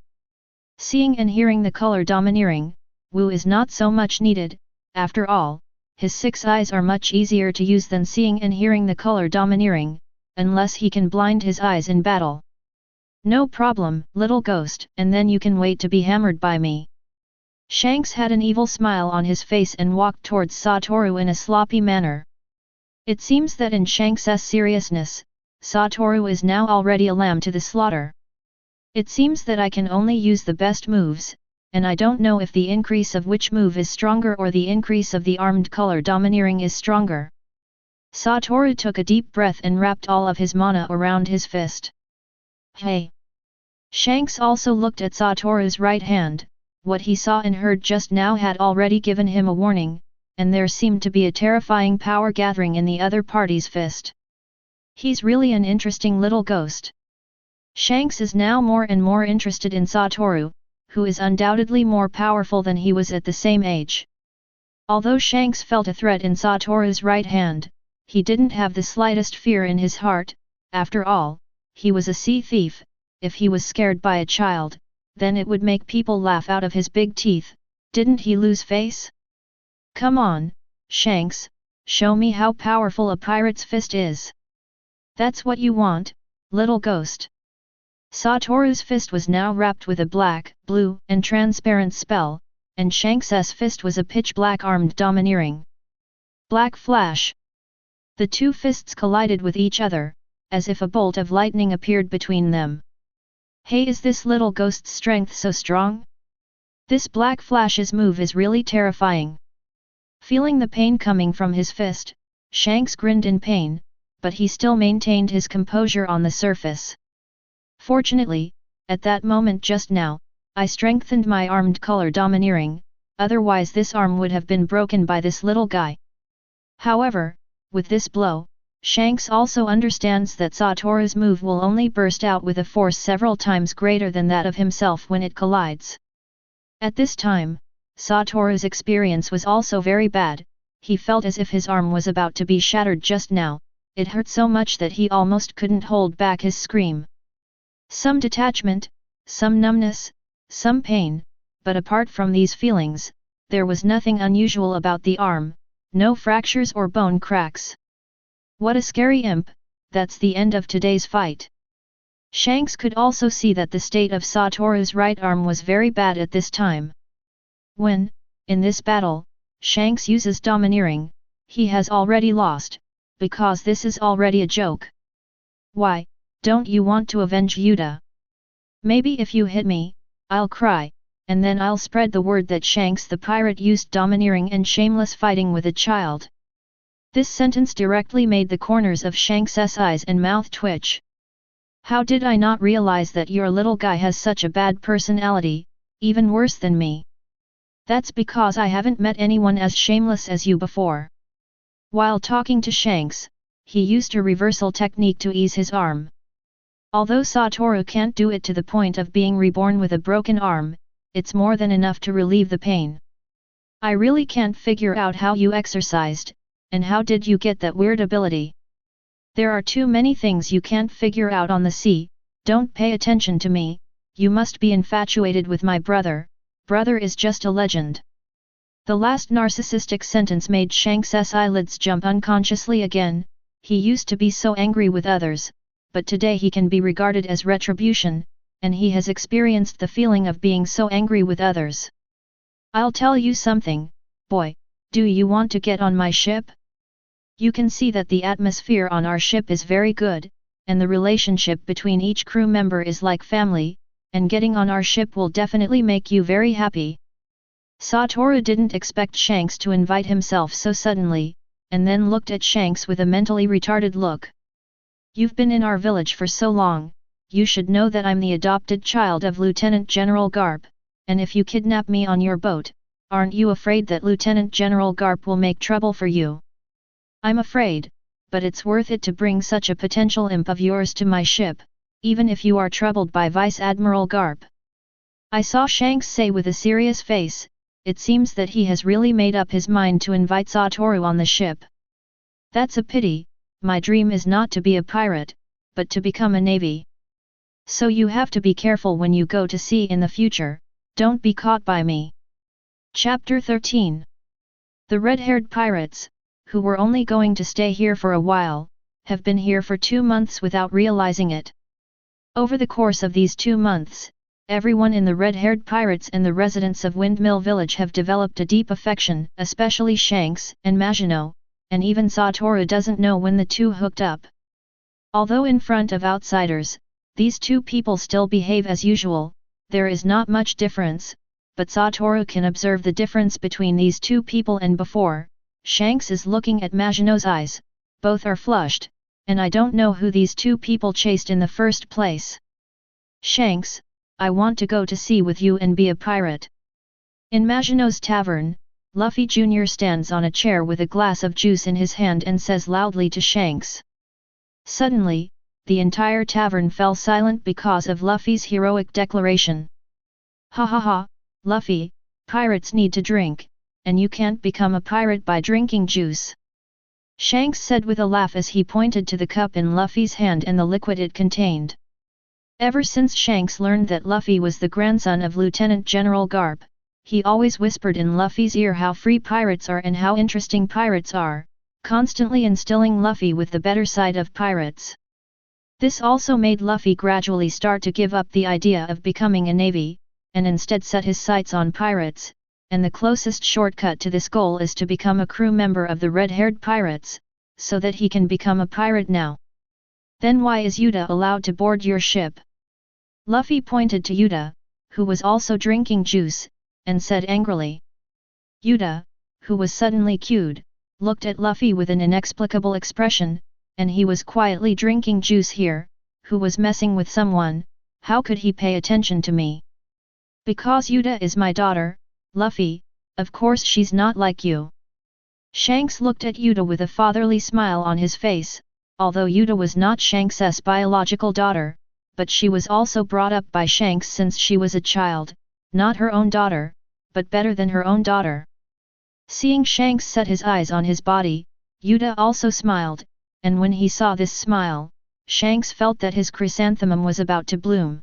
Seeing and hearing the color domineering, Wu is not so much needed. After all, his 6 eyes are much easier to use than seeing and hearing the color domineering, unless he can blind his eyes in battle. No problem, little ghost, and then you can wait to be hammered by me. Shanks had an evil smile on his face and walked towards Satoru in a sloppy manner. It seems that in Shanks' seriousness, Satoru is now already a lamb to the slaughter. It seems that I can only use the best moves, and I don't know if the increase of which move is stronger or the increase of the armed color domineering is stronger. Satoru took a deep breath and wrapped all of his mana around his fist. Hey! Shanks also looked at Satoru's right hand. What he saw and heard just now had already given him a warning, and there seemed to be a terrifying power gathering in the other party's fist. He's really an interesting little ghost. Shanks is now more and more interested in Satoru, who is undoubtedly more powerful than he was at the same age. Although Shanks felt a threat in Satoru's right hand, he didn't have the slightest fear in his heart. After all, he was a sea thief. If he was scared by a child, then it would make people laugh out of his big teeth. Didn't he lose face? Come on, Shanks, show me how powerful a pirate's fist is. That's what you want, little ghost. Satoru's fist was now wrapped with a black, blue, and transparent spell, and Shanks's fist was a pitch-black armed domineering. Black flash. The two fists collided with each other, as if a bolt of lightning appeared between them. Hey, is this little ghost's strength so strong? This black flash's move is really terrifying. Feeling the pain coming from his fist, Shanks grinned in pain, but he still maintained his composure on the surface. Fortunately, at that moment just now, I strengthened my armed color domineering, otherwise this arm would have been broken by this little guy. However, with this blow, Shanks also understands that Satoru's move will only burst out with a force several times greater than that of himself when it collides. At this time, Satoru's experience was also very bad. He felt as if his arm was about to be shattered just now. It hurt so much that he almost couldn't hold back his scream. Some detachment, some numbness, some pain, but apart from these feelings, there was nothing unusual about the arm, no fractures or bone cracks. What a scary imp. That's the end of today's fight. Shanks could also see that the state of Satoru's right arm was very bad at this time. When, in this battle, Shanks uses domineering, he has already lost, because this is already a joke. Why, don't you want to avenge Yuta? Maybe if you hit me, I'll cry, and then I'll spread the word that Shanks the pirate used domineering and shameless fighting with a child. This sentence directly made the corners of Shanks's eyes and mouth twitch. How did I not realize that your little guy has such a bad personality, even worse than me? That's because I haven't met anyone as shameless as you before. While talking to Shanks, he used a reversal technique to ease his arm. Although Satoru can't do it to the point of being reborn with a broken arm, it's more than enough to relieve the pain. I really can't figure out how you exercised, and how did you get that weird ability? There are too many things you can't figure out on the sea. Don't pay attention to me, you must be infatuated with my brother. Brother is just a legend. The last narcissistic sentence made Shanks's eyelids jump unconsciously again. He used to be so angry with others, but today he can be regarded as retribution, and he has experienced the feeling of being so angry with others. I'll tell you something, boy, do you want to get on my ship? You can see that the atmosphere on our ship is very good, and the relationship between each crew member is like family, and getting on our ship will definitely make you very happy. Satoru didn't expect Shanks to invite himself so suddenly, and then looked at Shanks with a mentally retarded look. You've been in our village for so long, you should know that I'm the adopted child of Lieutenant General Garp, and if you kidnap me on your boat, aren't you afraid that Lieutenant General Garp will make trouble for you? I'm afraid, but it's worth it to bring such a potential imp of yours to my ship, even if you are troubled by Vice Admiral Garp. I saw Shanks say with a serious face, it seems that he has really made up his mind to invite Satoru on the ship. That's a pity, my dream is not to be a pirate, but to become a navy. So you have to be careful when you go to sea in the future, don't be caught by me. Chapter 13. The red-haired pirates, who were only going to stay here for a while, have been here for 2 months without realizing it. Over the course of these 2 months, everyone in the red-haired pirates and the residents of Windmill Village have developed a deep affection, especially Shanks and Majino, and even Satoru doesn't know when the two hooked up. Although in front of outsiders, these two people still behave as usual, there is not much difference, but Satoru can observe the difference between these two people and before. Shanks is looking at Majino's eyes, both are flushed, and I don't know who these two people chased in the first place. Shanks, I want to go to sea with you and be a pirate. In Maginot's Tavern, Luffy Jr. stands on a chair with a glass of juice in his hand and says loudly to Shanks. Suddenly, the entire tavern fell silent because of Luffy's heroic declaration. Ha ha ha, Luffy, pirates need to drink, and you can't become a pirate by drinking juice. Shanks said with a laugh as he pointed to the cup in Luffy's hand and the liquid it contained. Ever since Shanks learned that Luffy was the grandson of Lieutenant General Garp, he always whispered in Luffy's ear how free pirates are and how interesting pirates are, constantly instilling Luffy with the better side of pirates. This also made Luffy gradually start to give up the idea of becoming a navy, and instead set his sights on pirates, and the closest shortcut to this goal is to become a crew member of the red-haired pirates, so that he can become a pirate now. Then why is Yuta allowed to board your ship? Luffy pointed to Yuta, who was also drinking juice, and said angrily. Yuta, who was suddenly cued, looked at Luffy with an inexplicable expression, and he was quietly drinking juice here, who was messing with someone, how could he pay attention to me? Because Yuta is my daughter, Luffy, of course she's not like you. Shanks looked at Yuta with a fatherly smile on his face, although Yuta was not Shanks' biological daughter, but she was also brought up by Shanks since she was a child, not her own daughter, but better than her own daughter. Seeing Shanks set his eyes on his body, Yuta also smiled, and when he saw this smile, Shanks felt that his chrysanthemum was about to bloom.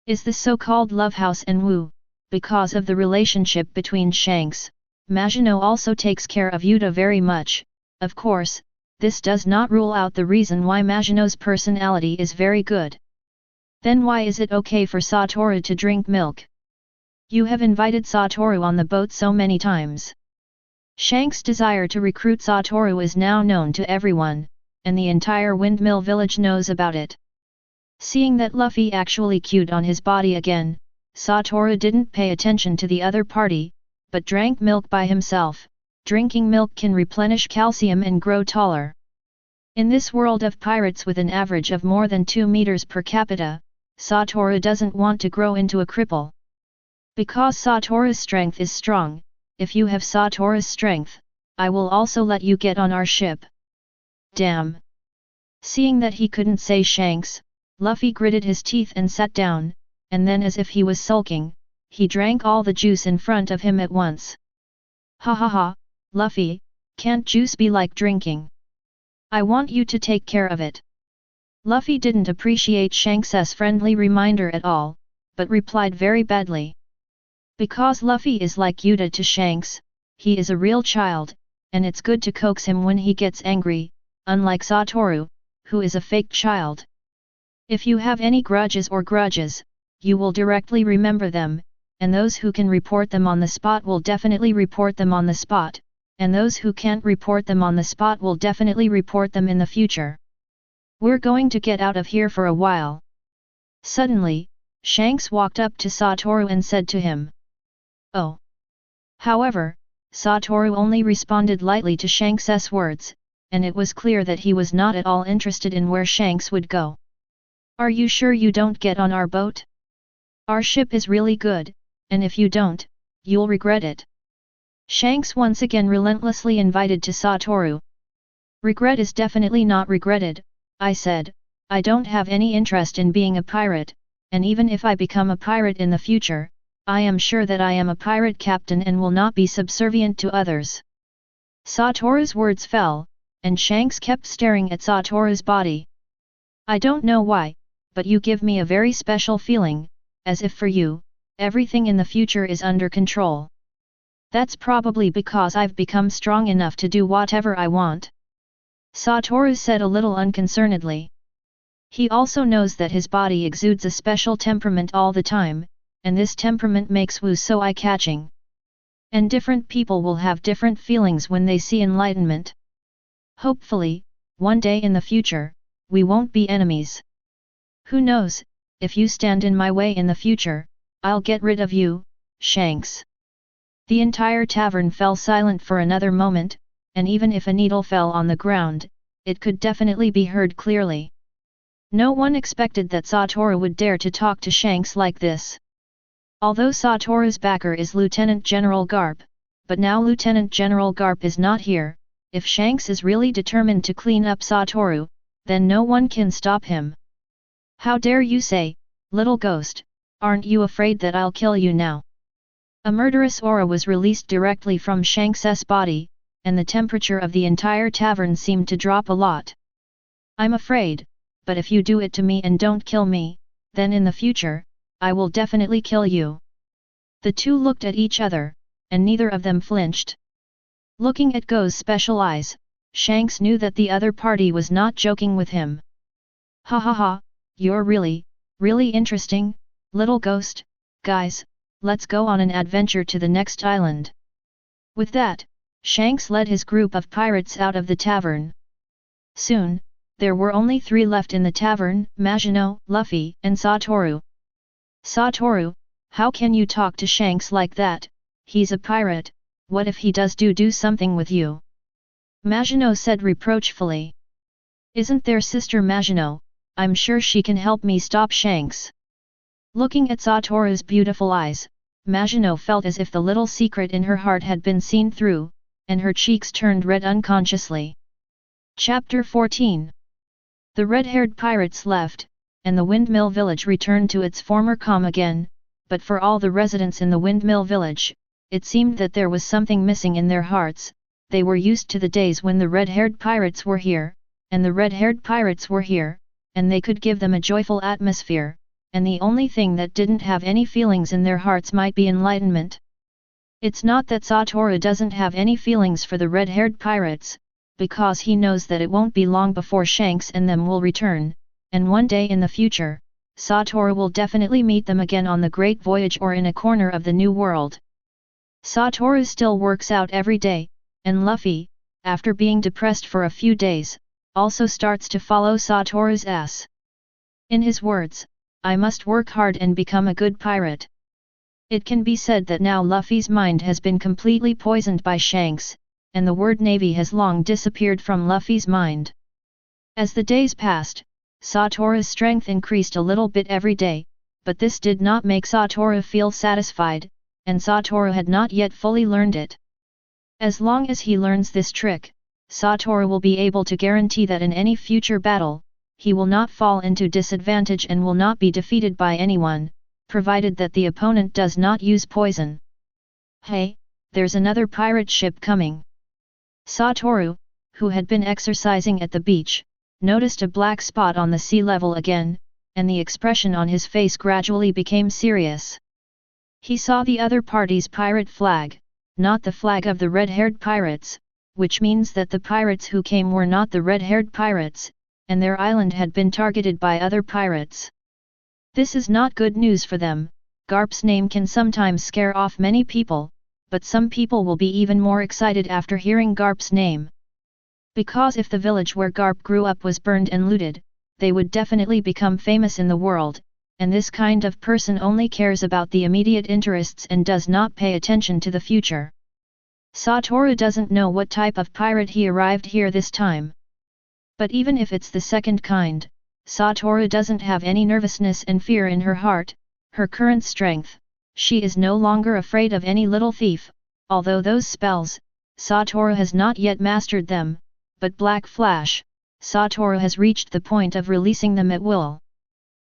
Is the so-called love house and woo, because of the relationship between Shanks, Maginot also takes care of Yuta very much. Of course, this does not rule out the reason why Maginot's personality is very good. Then why is it okay for Satoru to drink milk? You have invited Satoru on the boat so many times. Shanks' desire to recruit Satoru is now known to everyone, and the entire Windmill Village knows about it. Seeing that Luffy actually cued on his body again, Satoru didn't pay attention to the other party, but drank milk by himself. Drinking milk can replenish calcium and grow taller. In this world of pirates with an average of more than 2 meters per capita, Satoru doesn't want to grow into a cripple. Because Satoru's strength is strong, if you have Satoru's strength, I will also let you get on our ship. Damn! Seeing that he couldn't say Shanks, Luffy gritted his teeth and sat down, and then as if he was sulking, he drank all the juice in front of him at once. Ha ha ha, Luffy, can't juice be like drinking? I want you to take care of it. Luffy didn't appreciate Shanks' friendly reminder at all, but replied very badly. Because Luffy is like Yuta to Shanks, he is a real child, and it's good to coax him when he gets angry, unlike Satoru, who is a fake child. If you have any grudges, you will directly remember them, and those who can report them on the spot will definitely report them on the spot, and those who can't report them on the spot will definitely report them in the future. We're going to get out of here for a while. Suddenly, Shanks walked up to Satoru and said to him. Oh. However, Satoru only responded lightly to Shanks' words, and it was clear that he was not at all interested in where Shanks would go. Are you sure you don't get on our boat? Our ship is really good, and if you don't, you'll regret it. Shanks once again relentlessly invited to Satoru. Regret is definitely not regretted, I said. I don't have any interest in being a pirate, and even if I become a pirate in the future, I am sure that I am a pirate captain and will not be subservient to others. Satoru's words fell, and Shanks kept staring at Satoru's body. I don't know why, but you give me a very special feeling, as if for you, everything in the future is under control. That's probably because I've become strong enough to do whatever I want. Satoru said a little unconcernedly. He also knows that his body exudes a special temperament all the time, and this temperament makes Wu so eye-catching. And different people will have different feelings when they see enlightenment. Hopefully, one day in the future, we won't be enemies. Who knows, if you stand in my way in the future, I'll get rid of you, Shanks. The entire tavern fell silent for another moment, and even if a needle fell on the ground, it could definitely be heard clearly. No one expected that Satoru would dare to talk to Shanks like this. Although Satoru's backer is Lieutenant General Garp, but now Lieutenant General Garp is not here, if Shanks is really determined to clean up Satoru, then no one can stop him. How dare you say, little ghost, aren't you afraid that I'll kill you now? A murderous aura was released directly from Shanks's body, and the temperature of the entire tavern seemed to drop a lot. I'm afraid, but if you do it to me and don't kill me, then in the future, I will definitely kill you. The two looked at each other, and neither of them flinched. Looking at Go's special eyes, Shanks knew that the other party was not joking with him. Ha ha ha, you're really interesting, little ghost. Guys, let's go on an adventure to the next island. With that, Shanks led his group of pirates out of the tavern. Soon, there were only 3 left in the tavern: Magino, Luffy, and Satoru. Satoru, how can you talk to Shanks like that? He's a pirate, what if he does do something with you? Magino said reproachfully. Isn't there Sister Magino? I'm sure she can help me stop Shanks. Looking at Satoru's beautiful eyes, Magino felt as if the little secret in her heart had been seen through, and her cheeks turned red unconsciously. Chapter 14. The red-haired pirates left, and the windmill village returned to its former calm again, but for all the residents in the windmill village, it seemed that there was something missing in their hearts. They were used to the days when the red-haired pirates were here, and the red-haired pirates were here, and they could give them a joyful atmosphere, and the only thing that didn't have any feelings in their hearts might be enlightenment. It's not that Satoru doesn't have any feelings for the red-haired pirates, because he knows that it won't be long before Shanks and them will return, and one day in the future, Satoru will definitely meet them again on the Great Voyage or in a corner of the New World. Satoru still works out every day, and Luffy, after being depressed for a few days, also starts to follow Satoru's ass. In his words, I must work hard and become a good pirate. It can be said that now Luffy's mind has been completely poisoned by Shanks, and the word Navy has long disappeared from Luffy's mind. As the days passed, Satoru's strength increased a little bit every day, but this did not make Satoru feel satisfied, and Satoru had not yet fully learned it. As long as he learns this trick, Satoru will be able to guarantee that in any future battle, he will not fall into disadvantage and will not be defeated by anyone, provided that the opponent does not use poison. Hey, there's another pirate ship coming. Satoru, who had been exercising at the beach, noticed a black spot on the sea level again, and the expression on his face gradually became serious. He saw the other party's pirate flag, not the flag of the red-haired pirates, which means that the pirates who came were not the red-haired pirates, and their island had been targeted by other pirates. This is not good news for them. Garp's name can sometimes scare off many people, but some people will be even more excited after hearing Garp's name. Because if the village where Garp grew up was burned and looted, they would definitely become famous in the world, and this kind of person only cares about the immediate interests and does not pay attention to the future. Satoru doesn't know what type of pirate he arrived here this time. But even if it's the second kind, Satoru doesn't have any nervousness and fear in her heart, her current strength. She is no longer afraid of any little thief, although those spells, Satoru has not yet mastered them, but Black Flash, Satoru has reached the point of releasing them at will.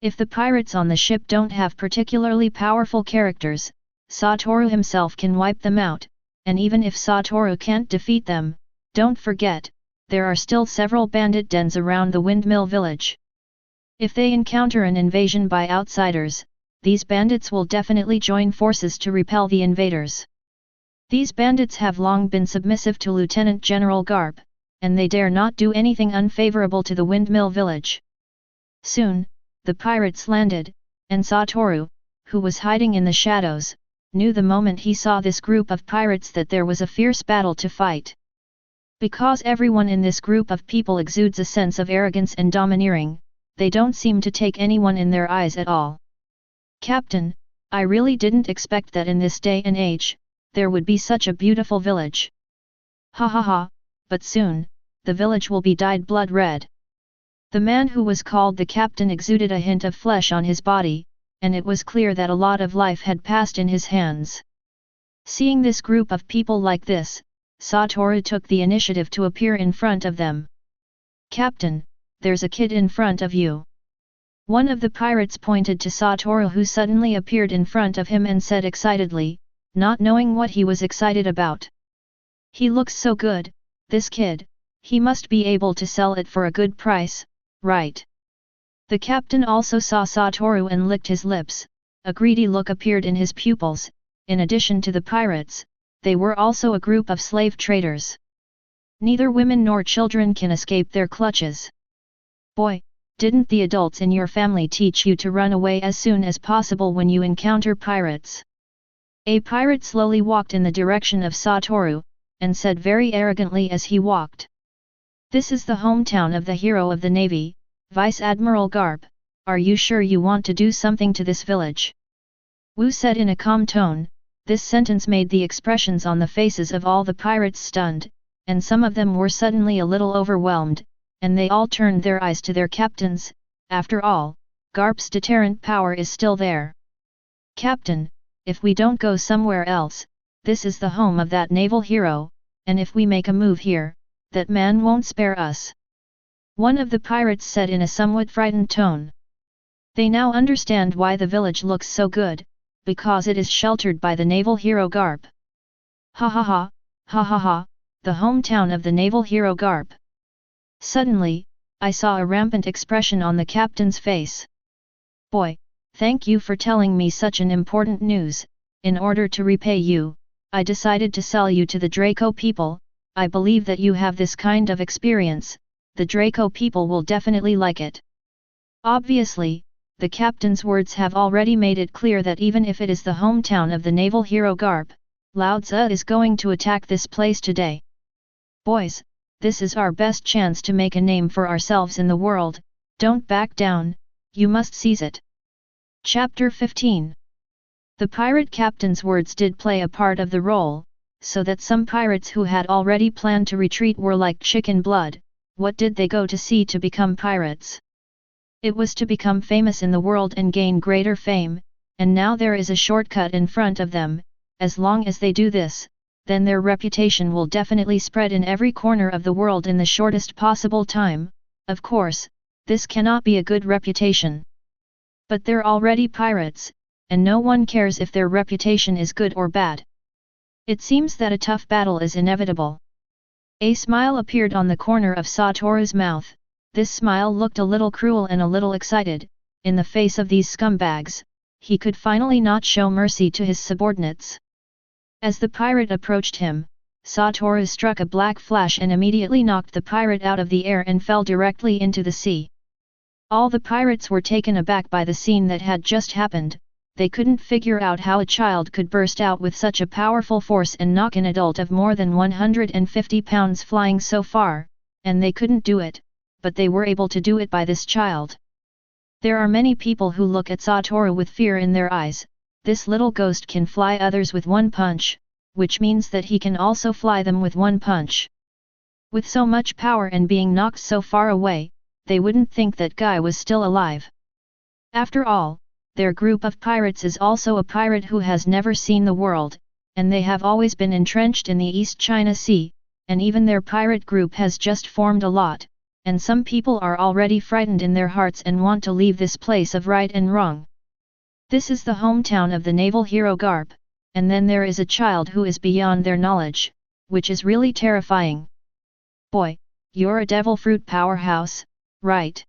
If the pirates on the ship don't have particularly powerful characters, Satoru himself can wipe them out, and even if Satoru can't defeat them, don't forget, there are still several bandit dens around the windmill village. If they encounter an invasion by outsiders, these bandits will definitely join forces to repel the invaders. These bandits have long been submissive to Lieutenant General Garp, and they dare not do anything unfavorable to the windmill village. Soon, the pirates landed, and Satoru, who was hiding in the shadows, knew the moment he saw this group of pirates that there was a fierce battle to fight. Because everyone in this group of people exudes a sense of arrogance and domineering, they don't seem to take anyone in their eyes at all. Captain, I really didn't expect that in this day and age, there would be such a beautiful village. Ha ha ha, but soon, the village will be dyed blood red. The man who was called the captain exuded a hint of flesh on his body, and it was clear that a lot of life had passed in his hands. Seeing this group of people like this, Satoru took the initiative to appear in front of them. "Captain, there's a kid in front of you." One of the pirates pointed to Satoru, who suddenly appeared in front of him and said excitedly, not knowing what he was excited about. "He looks so good, this kid, he must be able to sell it for a good price, right?" The captain also saw Satoru and licked his lips. A greedy look appeared in his pupils. In addition to the pirates, they were also a group of slave traders. Neither women nor children can escape their clutches. "Boy, didn't the adults in your family teach you to run away as soon as possible when you encounter pirates?" A pirate slowly walked in the direction of Satoru, and said very arrogantly as he walked. "This is the hometown of the hero of the navy, Vice Admiral Garp. Are you sure you want to do something to this village?" Wu said in a calm tone. This sentence made the expressions on the faces of all the pirates stunned, and some of them were suddenly a little overwhelmed, and they all turned their eyes to their captains. After all, Garp's deterrent power is still there. "Captain, if we don't go somewhere else, this is the home of that naval hero, and if we make a move here, that man won't spare us," one of the pirates said in a somewhat frightened tone. They now understand why the village looks so good, because it is sheltered by the naval hero Garp. "Ha ha ha, ha ha ha, the hometown of the naval hero Garp." Suddenly, I saw a rampant expression on the captain's face. "Boy, thank you for telling me such an important news. In order to repay you, I decided to sell you to the Draco people. I believe that you have this kind of experience, the Draco people will definitely like it." Obviously, the captain's words have already made it clear that even if it is the hometown of the naval hero Garp, Lao Tzu is going to attack this place today. "Boys, this is our best chance to make a name for ourselves in the world, don't back down, you must seize it." Chapter 15. The pirate captain's words did play a part of the role, so that some pirates who had already planned to retreat were like chicken blood. What did they go to see to become pirates? It was to become famous in the world and gain greater fame, and now there is a shortcut in front of them. As long as they do this, then their reputation will definitely spread in every corner of the world in the shortest possible time. Of course, this cannot be a good reputation. But they're already pirates, and no one cares if their reputation is good or bad. It seems that a tough battle is inevitable. A smile appeared on the corner of Satoru's mouth. This smile looked a little cruel and a little excited. In the face of these scumbags, he could finally not show mercy to his subordinates. As the pirate approached him, Satoru struck a black flash and immediately knocked the pirate out of the air and fell directly into the sea. All the pirates were taken aback by the scene that had just happened. They couldn't figure out how a child could burst out with such a powerful force and knock an adult of more than 150 pounds flying so far, and they couldn't do it, but they were able to do it by this child. There are many people who look at Satoru with fear in their eyes. This little ghost can fly others with one punch, which means that he can also fly them with one punch. With so much power and being knocked so far away, they wouldn't think that guy was still alive. After all, their group of pirates is also a pirate who has never seen the world, and they have always been entrenched in the East China Sea, and even their pirate group has just formed a lot, and some people are already frightened in their hearts and want to leave this place of right and wrong. This is the hometown of the naval hero Garp, and then there is a child who is beyond their knowledge, which is really terrifying. "Boy, you're a devil fruit powerhouse, right?"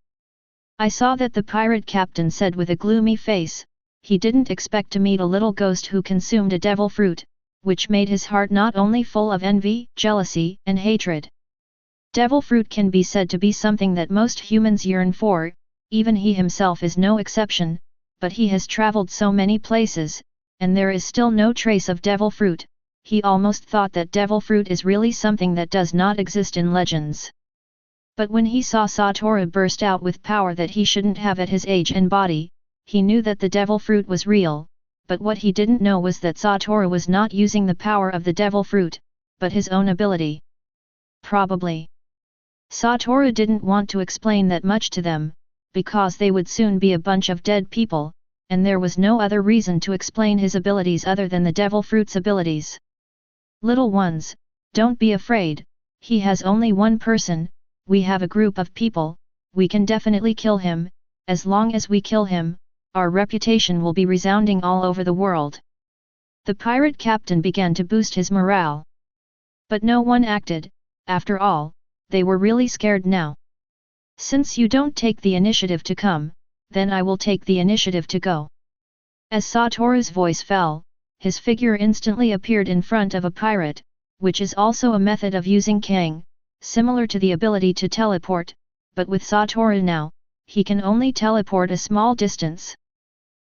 I saw that the pirate captain said with a gloomy face. He didn't expect to meet a little ghost who consumed a devil fruit, which made his heart not only full of envy, jealousy, and hatred. Devil fruit can be said to be something that most humans yearn for, even he himself is no exception, but he has traveled so many places, and there is still no trace of devil fruit. He almost thought that devil fruit is really something that does not exist in legends. But when he saw Satoru burst out with power that he shouldn't have at his age and body, he knew that the devil fruit was real, but what he didn't know was that Satoru was not using the power of the devil fruit, but his own ability. Probably. Satoru didn't want to explain that much to them, because they would soon be a bunch of dead people, and there was no other reason to explain his abilities other than the devil fruit's abilities. Little ones, don't be afraid, he has only one person, we have a group of people, we can definitely kill him, as long as we kill him, our reputation will be resounding all over the world. The pirate captain began to boost his morale. But no one acted, after all, they were really scared now. Since you don't take the initiative to come, then I will take the initiative to go. As Satoru's voice fell, his figure instantly appeared in front of a pirate, which is also a method of using Kang, similar to the ability to teleport, but with Satoru now, he can only teleport a small distance.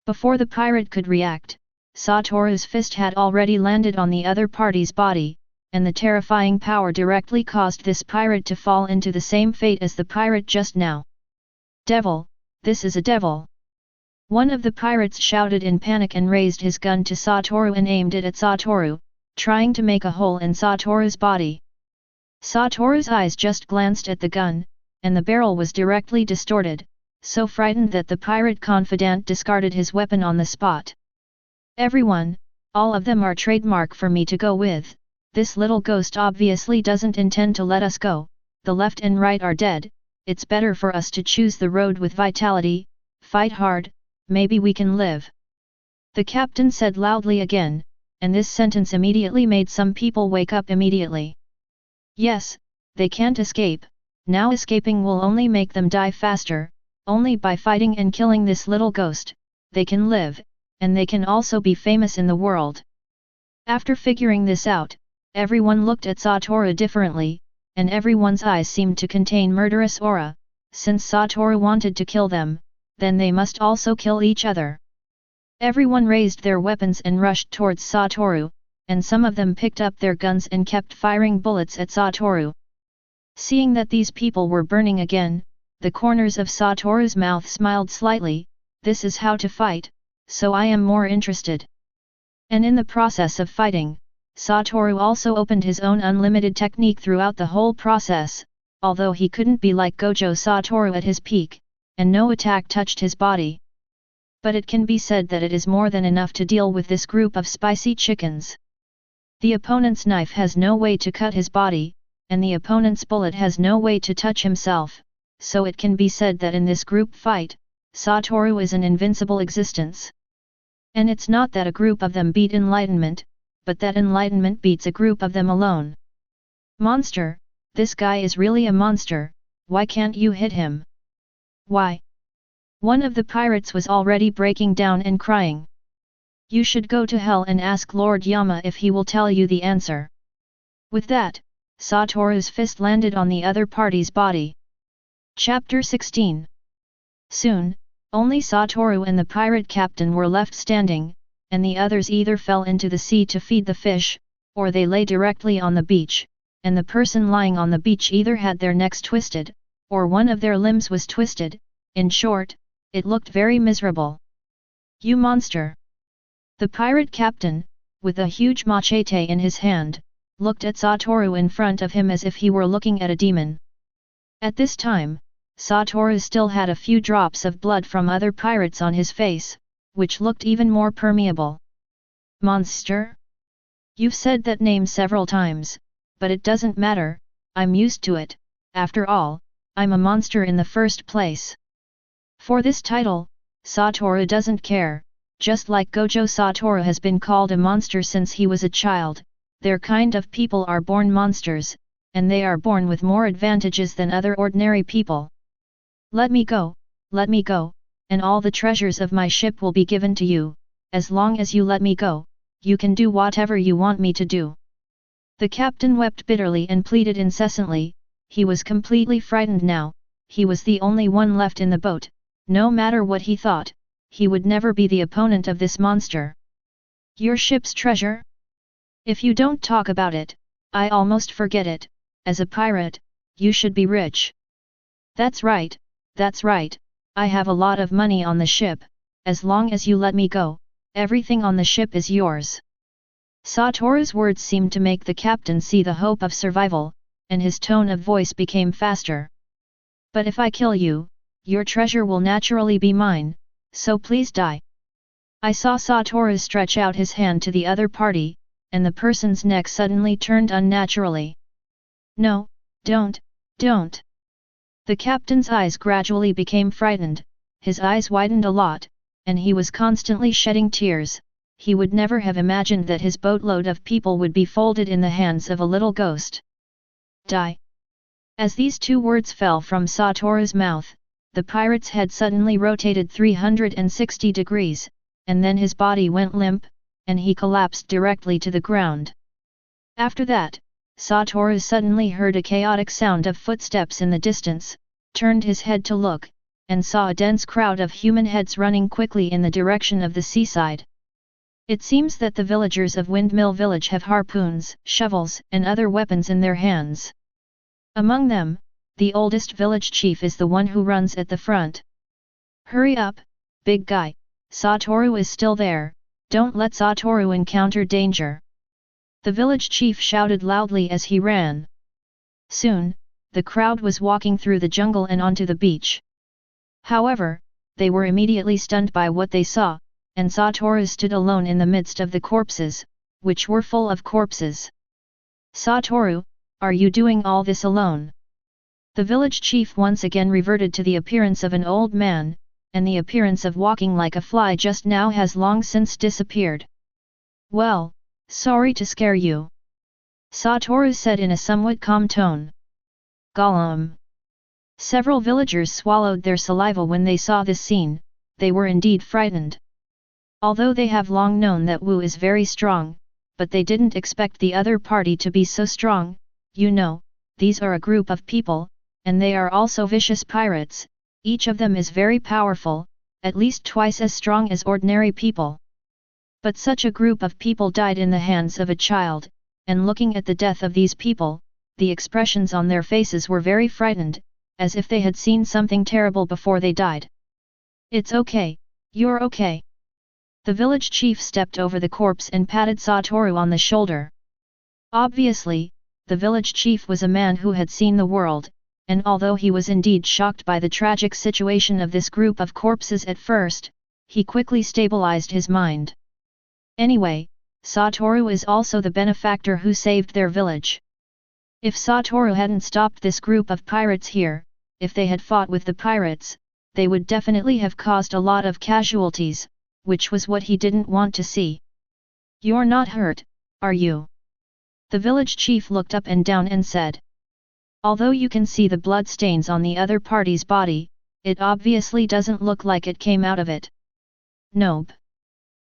Before the pirate could react, Satoru's fist had already landed on the other party's body, and the terrifying power directly caused this pirate to fall into the same fate as the pirate just now. Devil, this is a devil! One of the pirates shouted in panic and raised his gun to Satoru and aimed it at Satoru, trying to make a hole in Satoru's body. Satoru's eyes just glanced at the gun, and the barrel was directly distorted, so frightened that the pirate confidant discarded his weapon on the spot. Everyone, all of them are trademark for me to go with, this little ghost obviously doesn't intend to let us go, the left and right are dead, it's better for us to choose the road with vitality, fight hard, maybe we can live. The captain said loudly again, and this sentence immediately made some people wake up immediately. Yes, they can't escape, now escaping will only make them die faster, only by fighting and killing this little ghost, they can live, and they can also be famous in the world. After figuring this out, everyone looked at Satoru differently, and everyone's eyes seemed to contain murderous aura, since Satoru wanted to kill them, then they must also kill each other. Everyone raised their weapons and rushed towards Satoru, and some of them picked up their guns and kept firing bullets at Satoru. Seeing that these people were burning again, the corners of Satoru's mouth smiled slightly, this is how to fight, so I am more interested. And in the process of fighting, Satoru also opened his own unlimited technique throughout the whole process, although he couldn't be like Gojo Satoru at his peak, and no attack touched his body. But it can be said that it is more than enough to deal with this group of spicy chickens. The opponent's knife has no way to cut his body, and the opponent's bullet has no way to touch himself, so it can be said that in this group fight, Satoru is an invincible existence. And it's not that a group of them beat Enlightenment, but that Enlightenment beats a group of them alone. Monster, this guy is really a monster, why can't you hit him? Why? One of the pirates was already breaking down and crying. You should go to hell and ask Lord Yama if he will tell you the answer. With that, Satoru's fist landed on the other party's body. Chapter 16. Soon, only Satoru and the pirate captain were left standing, and the others either fell into the sea to feed the fish, or they lay directly on the beach, and the person lying on the beach either had their necks twisted, or one of their limbs was twisted, in short, it looked very miserable. You monster! The pirate captain, with a huge machete in his hand, looked at Satoru in front of him as if he were looking at a demon. At this time, Satoru still had a few drops of blood from other pirates on his face, which looked even more permeable. Monster? You've said that name several times, but it doesn't matter, I'm used to it, after all, I'm a monster in the first place. For this title, Satoru doesn't care, just like Gojo Satoru has been called a monster since he was a child, their kind of people are born monsters, and they are born with more advantages than other ordinary people. Let me go, and all the treasures of my ship will be given to you, as long as you let me go, you can do whatever you want me to do. The captain wept bitterly and pleaded incessantly, he was completely frightened now, he was the only one left in the boat, no matter what he thought, he would never be the opponent of this monster. Your ship's treasure? If you don't talk about it, I almost forget it, as a pirate, you should be rich. That's right, I have a lot of money on the ship, as long as you let me go, everything on the ship is yours. Satoru's words seemed to make the captain see the hope of survival, and his tone of voice became faster. But if I kill you, your treasure will naturally be mine, so please die. I saw Satoru stretch out his hand to the other party, and the person's neck suddenly turned unnaturally. No, don't. The captain's eyes gradually became frightened, his eyes widened a lot, and he was constantly shedding tears. He would never have imagined that his boatload of people would be folded in the hands of a little ghost. Die. As these two words fell from Satoru's mouth, the pirate's head suddenly rotated 360 degrees, and then his body went limp, and he collapsed directly to the ground. After that, Satoru suddenly heard a chaotic sound of footsteps in the distance, turned his head to look, and saw a dense crowd of human heads running quickly in the direction of the seaside. It seems that the villagers of Windmill Village have harpoons, shovels, and other weapons in their hands. Among them, the oldest village chief is the one who runs at the front. Hurry up, big guy, Satoru is still there, don't let Satoru encounter danger. The village chief shouted loudly as he ran. Soon, the crowd was walking through the jungle and onto the beach. However, they were immediately stunned by what they saw, and Satoru stood alone in the midst of the corpses, which were full of corpses. Satoru, are you doing all this alone? The village chief once again reverted to the appearance of an old man, and the appearance of walking like a fly just now has long since disappeared. Well, sorry to scare you, Satoru said in a somewhat calm tone. Gollum. Several villagers swallowed their saliva when they saw this scene. They were indeed frightened. Although they have long known that Wu is very strong, but they didn't expect the other party to be so strong. You know, these are a group of people, and they are also vicious pirates. Each of them is very powerful, at least twice as strong as ordinary people. But such a group of people died in the hands of a child, and looking at the death of these people, the expressions on their faces were very frightened, as if they had seen something terrible before they died. It's okay, you're okay. The village chief stepped over the corpse and patted Satoru on the shoulder. Obviously, the village chief was a man who had seen the world, and although he was indeed shocked by the tragic situation of this group of corpses at first, he quickly stabilized his mind. Anyway, Satoru is also the benefactor who saved their village. If Satoru hadn't stopped this group of pirates here, if they had fought with the pirates, they would definitely have caused a lot of casualties, which was what he didn't want to see. You're not hurt, are you? The village chief looked up and down and said. Although you can see the blood stains on the other party's body, it obviously doesn't look like it came out of it. Nope.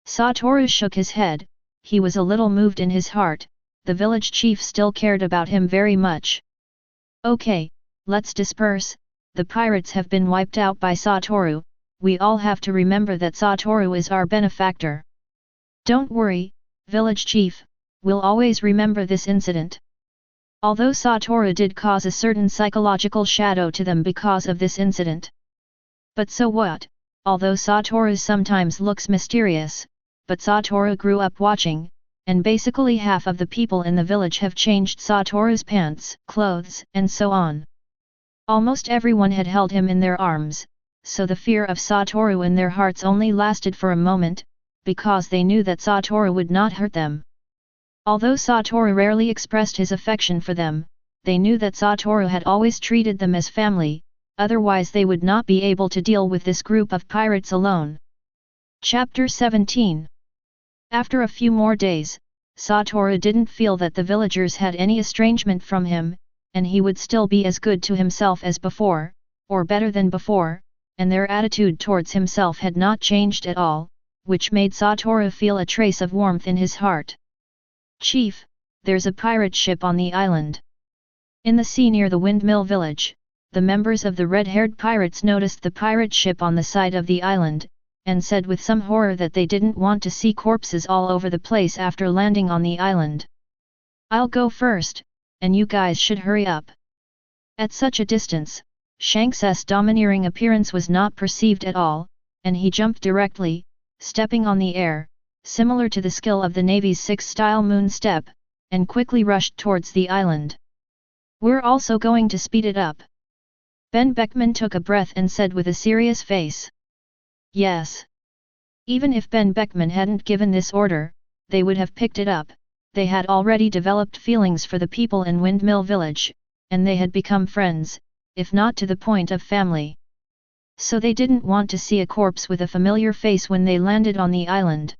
Satoru shook his head. He was a little moved in his heart. The village chief still cared about him very much. Okay, let's disperse. The pirates have been wiped out by Satoru. We all have to remember that Satoru is our benefactor. Don't worry, village chief, we'll always remember this incident. Although Satoru did cause a certain psychological shadow to them because of this incident. But so what, although Satoru sometimes looks mysterious, but Satoru grew up watching, and basically half of the people in the village have changed Satoru's pants, clothes, and so on. Almost everyone had held him in their arms, so the fear of Satoru in their hearts only lasted for a moment, because they knew that Satoru would not hurt them. Although Satoru rarely expressed his affection for them, they knew that Satoru had always treated them as family, otherwise they would not be able to deal with this group of pirates alone. Chapter 17. After a few more days, Satoru didn't feel that the villagers had any estrangement from him, and he would still be as good to himself as before, or better than before, and their attitude towards himself had not changed at all, which made Satoru feel a trace of warmth in his heart. Chief, there's a pirate ship on the island. In the sea near the Windmill Village, the members of the red-haired pirates noticed the pirate ship on the side of the island, and said with some horror that they didn't want to see corpses all over the place after landing on the island. I'll go first, and you guys should hurry up. At such a distance, Shanks's domineering appearance was not perceived at all, and he jumped directly, stepping on the air, similar to the skill of the Navy's 6-style moon step, and quickly rushed towards the island. We're also going to speed it up. Ben Beckman took a breath and said with a serious face. Yes. Even if Ben Beckman hadn't given this order, they would have picked it up. They had already developed feelings for the people in Windmill Village, and they had become friends, if not to the point of family. So they didn't want to see a corpse with a familiar face when they landed on the island.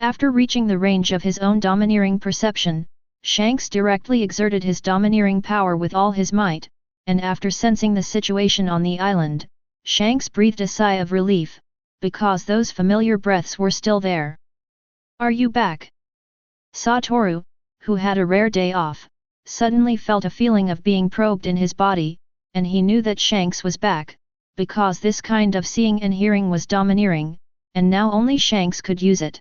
After reaching the range of his own domineering perception, Shanks directly exerted his domineering power with all his might, and after sensing the situation on the island, Shanks breathed a sigh of relief, because those familiar breaths were still there. Are you back? Satoru, who had a rare day off, suddenly felt a feeling of being probed in his body, and he knew that Shanks was back, because this kind of seeing and hearing was domineering, and now only Shanks could use it.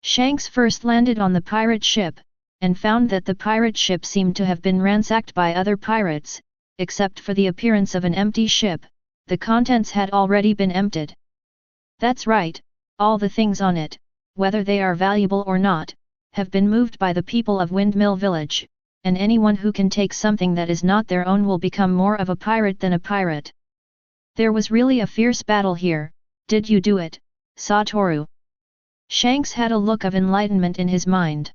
Shanks first landed on the pirate ship, and found that the pirate ship seemed to have been ransacked by other pirates, except for the appearance of an empty ship. The contents had already been emptied. That's right, all the things on it, whether they are valuable or not, have been moved by the people of Windmill Village, and anyone who can take something that is not their own will become more of a pirate than a pirate. There was really a fierce battle here. Did you do it, Satoru? Shanks had a look of enlightenment in his mind.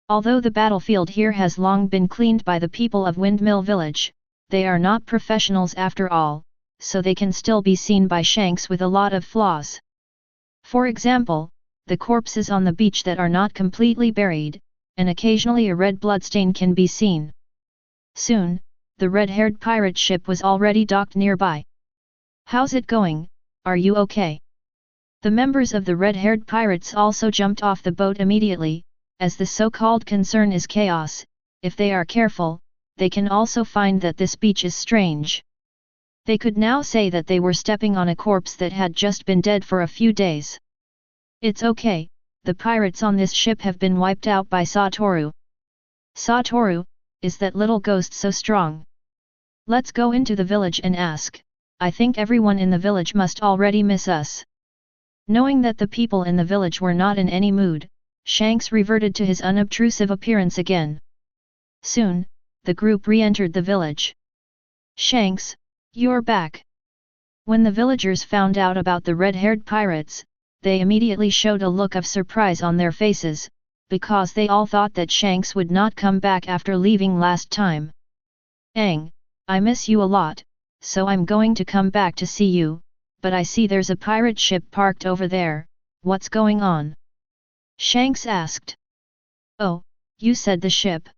Although the battlefield here has long been cleaned by the people of Windmill Village, they are not professionals after all, so they can still be seen by Shanks with a lot of flaws. For example, the corpses on the beach that are not completely buried, and occasionally a red bloodstain can be seen. Soon, the red-haired pirate ship was already docked nearby. How's it going, are you okay? The members of the red-haired pirates also jumped off the boat immediately, as the so-called concern is chaos. If they are careful, they can also find that this beach is strange. They could now say that they were stepping on a corpse that had just been dead for a few days. It's okay, the pirates on this ship have been wiped out by Satoru. Satoru, is that little ghost so strong? Let's go into the village and ask. I think everyone in the village must already miss us. Knowing that the people in the village were not in any mood, Shanks reverted to his unobtrusive appearance again. Soon, the group re-entered the village. Shanks, you're back. When the villagers found out about the red-haired pirates, they immediately showed a look of surprise on their faces, because they all thought that Shanks would not come back after leaving last time. Aang, I miss you a lot, so I'm going to come back to see you, but I see there's a pirate ship parked over there. What's going on? Shanks asked. Oh, you said the ship.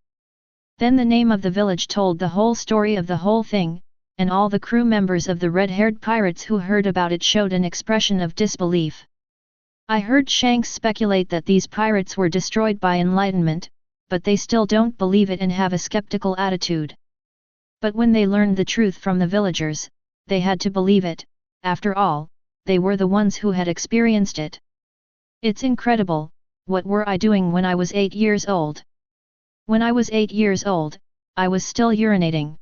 Then the name of the village told the whole story of the whole thing, and all the crew members of the red-haired pirates who heard about it showed an expression of disbelief. I heard Shanks speculate that these pirates were destroyed by Enlightenment, but they still don't believe it and have a skeptical attitude. But when they learned the truth from the villagers, they had to believe it. After all, they were the ones who had experienced it. It's incredible. What were I doing when I was 8 years old? When I was 8 years old, I was still urinating.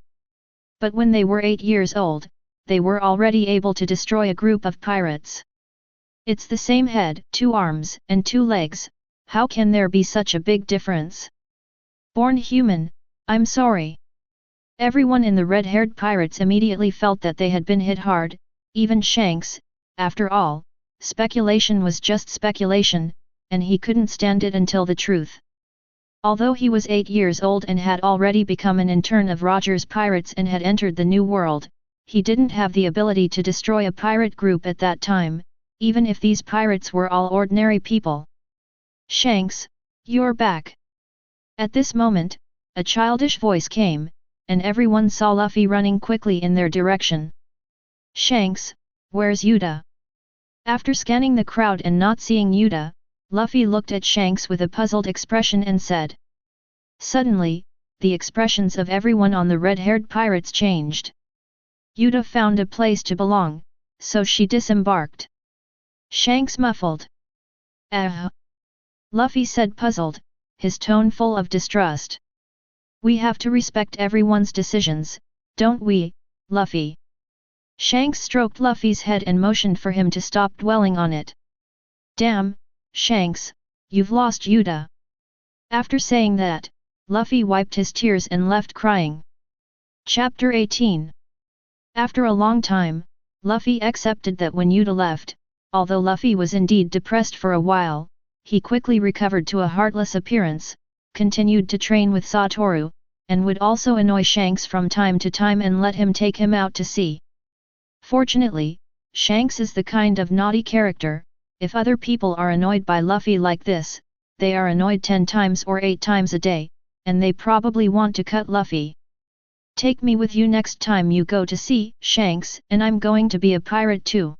But when they were 8 years old, they were already able to destroy a group of pirates. It's the same head, 2 arms, and 2 legs. How can there be such a big difference? Born human, I'm sorry. Everyone in the red-haired pirates immediately felt that they had been hit hard, even Shanks. After all, speculation was just speculation, and he couldn't stand it until the truth. Although he was 8 years old and had already become an intern of Roger's pirates and had entered the New World, he didn't have the ability to destroy a pirate group at that time, even if these pirates were all ordinary people. Shanks, you're back. At this moment, a childish voice came, and everyone saw Luffy running quickly in their direction. Shanks, where's Yuta? After scanning the crowd and not seeing Yuta, Luffy looked at Shanks with a puzzled expression and said. Suddenly, the expressions of everyone on the red-haired pirates changed. Yuta found a place to belong, so she disembarked. Shanks muffled. Luffy said puzzled, his tone full of distrust. We have to respect everyone's decisions, don't we, Luffy? Shanks stroked Luffy's head and motioned for him to stop dwelling on it. Damn, Shanks, you've lost Yuta. After saying that, Luffy wiped his tears and left crying. Chapter 18. After a long time, Luffy accepted that when Yuta left, although Luffy was indeed depressed for a while, he quickly recovered to a heartless appearance, continued to train with Satoru, and would also annoy Shanks from time to time and let him take him out to sea. Fortunately, Shanks is the kind of naughty character. If other people are annoyed by Luffy like this, they are annoyed 10 times or 8 times a day, and they probably want to cut Luffy. Take me with you next time you go to sea, Shanks, and I'm going to be a pirate too.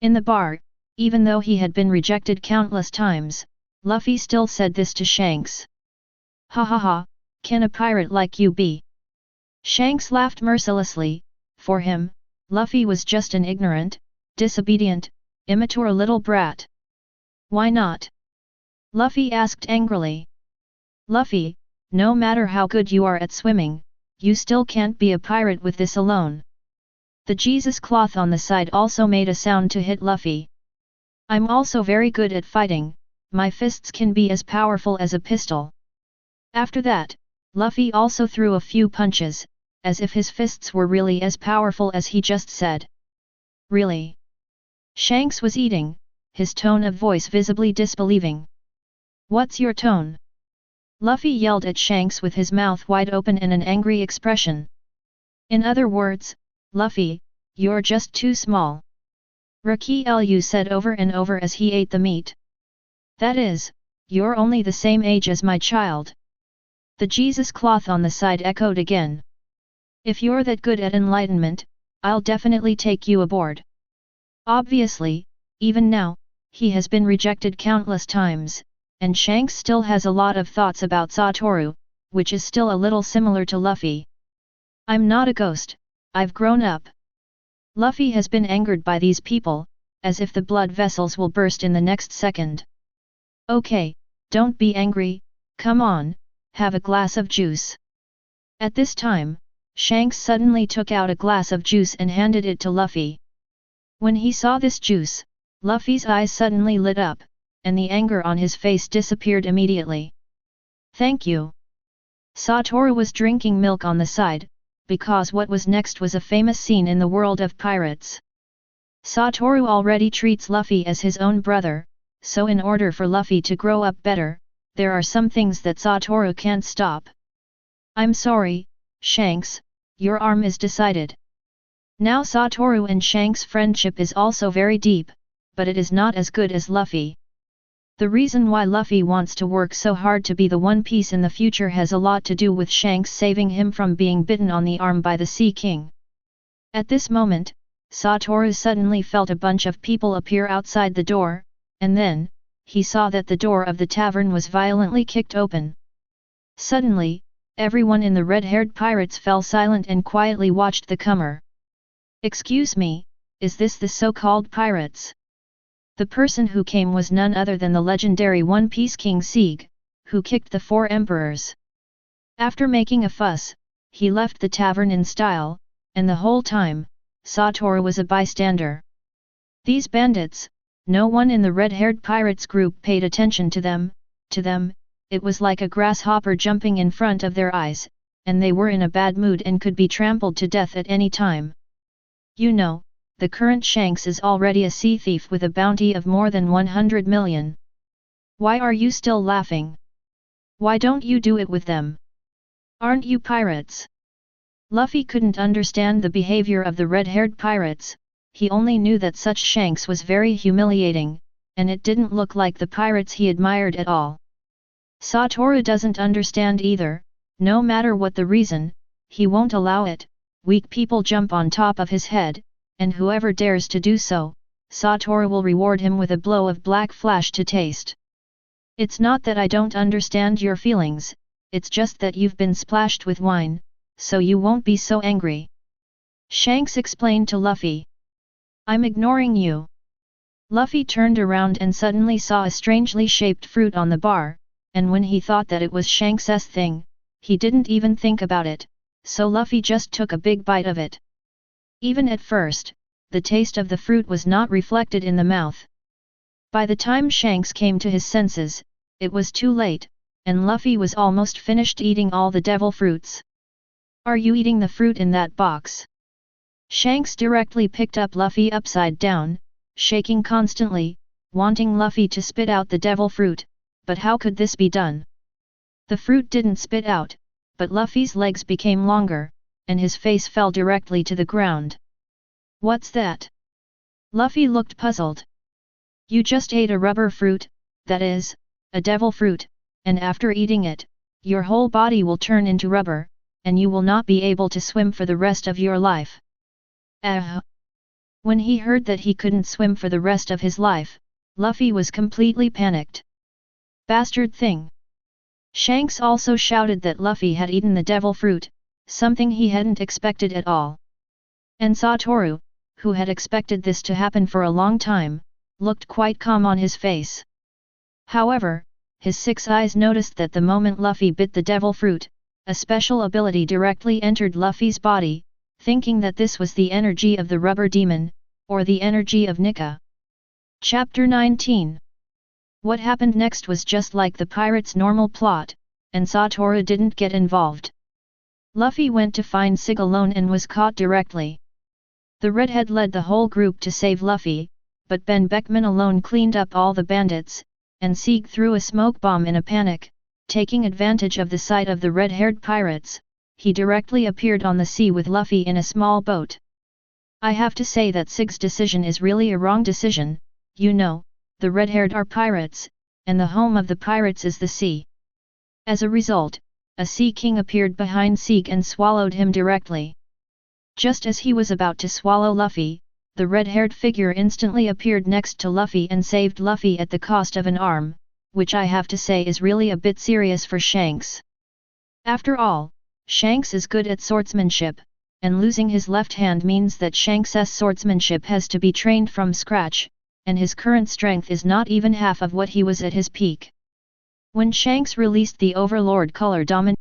In the bar, even though he had been rejected countless times, Luffy still said this to Shanks. Ha ha ha, can a pirate like you be? Shanks laughed mercilessly. For him, Luffy was just an ignorant, disobedient, immature little brat. Why not? Luffy asked angrily. Luffy, no matter how good you are at swimming, you still can't be a pirate with this alone. The Jesus cloth on the side also made a sound to hit Luffy. I'm also very good at fighting, my fists can be as powerful as a pistol. After that, Luffy also threw a few punches, as if his fists were really as powerful as he just said. Really? Shanks was eating, his tone of voice visibly disbelieving. What's your tone? Luffy yelled at Shanks with his mouth wide open and an angry expression. In other words, Luffy, you're just too small. Raki Lu said over and over as he ate the meat. That is, you're only the same age as my child. The Jesus cloth on the side echoed again. If you're that good at enlightenment, I'll definitely take you aboard. Obviously, even now, he has been rejected countless times, and Shanks still has a lot of thoughts about Satoru, which is still a little similar to Luffy. I'm not a ghost, I've grown up. Luffy has been angered by these people, as if the blood vessels will burst in the next second. Okay, don't be angry, come on, have a glass of juice. At this time, Shanks suddenly took out a glass of juice and handed it to Luffy. When he saw this juice, Luffy's eyes suddenly lit up, and the anger on his face disappeared immediately. Thank you. Satoru was drinking milk on the side, because what was next was a famous scene in the world of pirates. Satoru already treats Luffy as his own brother, so in order for Luffy to grow up better, there are some things that Satoru can't stop. I'm sorry, Shanks, your arm is decided. Now Satoru and Shanks' friendship is also very deep, but it is not as good as Luffy. The reason why Luffy wants to work so hard to be the One Piece in the future has a lot to do with Shanks saving him from being bitten on the arm by the Sea King. At this moment, Satoru suddenly felt a bunch of people appear outside the door, and then, he saw that the door of the tavern was violently kicked open. Suddenly, everyone in the red-haired pirates fell silent and quietly watched the comer. Excuse me, is this the so-called pirates? The person who came was none other than the legendary One Piece King Sieg, who kicked the 4 emperors. After making a fuss, he left the tavern in style, and the whole time, Satoru was a bystander. These bandits, no one in the red-haired pirates group paid attention to them, it was like a grasshopper jumping in front of their eyes, and they were in a bad mood and could be trampled to death at any time. You know, the current Shanks is already a sea thief with a bounty of more than 100 million. Why are you still laughing? Why don't you do it with them? Aren't you pirates? Luffy couldn't understand the behavior of the red-haired pirates, he only knew that such Shanks was very humiliating, and it didn't look like the pirates he admired at all. Satoru doesn't understand either, no matter what the reason, he won't allow it, weak people jump on top of his head, and whoever dares to do so, Satoru will reward him with a blow of black flash to taste. It's not that I don't understand your feelings, it's just that you've been splashed with wine, so you won't be so angry. Shanks explained to Luffy. I'm ignoring you. Luffy turned around and suddenly saw a strangely shaped fruit on the bar, and when he thought that it was Shanks' thing, he didn't even think about it, so Luffy just took a big bite of it. Even at first, the taste of the fruit was not reflected in the mouth. By the time Shanks came to his senses, it was too late, and Luffy was almost finished eating all the devil fruits. Are you eating the fruit in that box? Shanks directly picked up Luffy upside down, shaking constantly, wanting Luffy to spit out the devil fruit, but how could this be done? The fruit didn't spit out, but Luffy's legs became longer, and his face fell directly to the ground. What's that? Luffy looked puzzled. You just ate a rubber fruit, that is, a devil fruit, and after eating it, your whole body will turn into rubber, and you will not be able to swim for the rest of your life. When he heard that he couldn't swim for the rest of his life, Luffy was completely panicked. Bastard thing! Shanks also shouted that Luffy had eaten the devil fruit, something he hadn't expected at all. And Satoru, who had expected this to happen for a long time, looked quite calm on his face. However, his 6 eyes noticed that the moment Luffy bit the devil fruit, a special ability directly entered Luffy's body, thinking that this was the energy of the rubber demon, or the energy of Nika. Chapter 19. What happened next was just like the pirates' normal plot, and Satoru didn't get involved. Luffy went to find Sig alone and was caught directly. The redhead led the whole group to save Luffy, but Ben Beckman alone cleaned up all the bandits, and Sig threw a smoke bomb in a panic, taking advantage of the sight of the red-haired pirates. He directly appeared on the sea with Luffy in a small boat. I have to say that Sig's decision is really a wrong decision. You know, the red-haired are pirates, and the home of the pirates is the sea. As a result, a sea king appeared behind Sig and swallowed him directly. Just as he was about to swallow Luffy, the red-haired figure instantly appeared next to Luffy and saved Luffy at the cost of an arm, which I have to say is really a bit serious for Shanks. After all, Shanks is good at swordsmanship, and losing his left hand means that Shanks' swordsmanship has to be trained from scratch, and his current strength is not even half of what he was at his peak. When Shanks released the Overlord color domination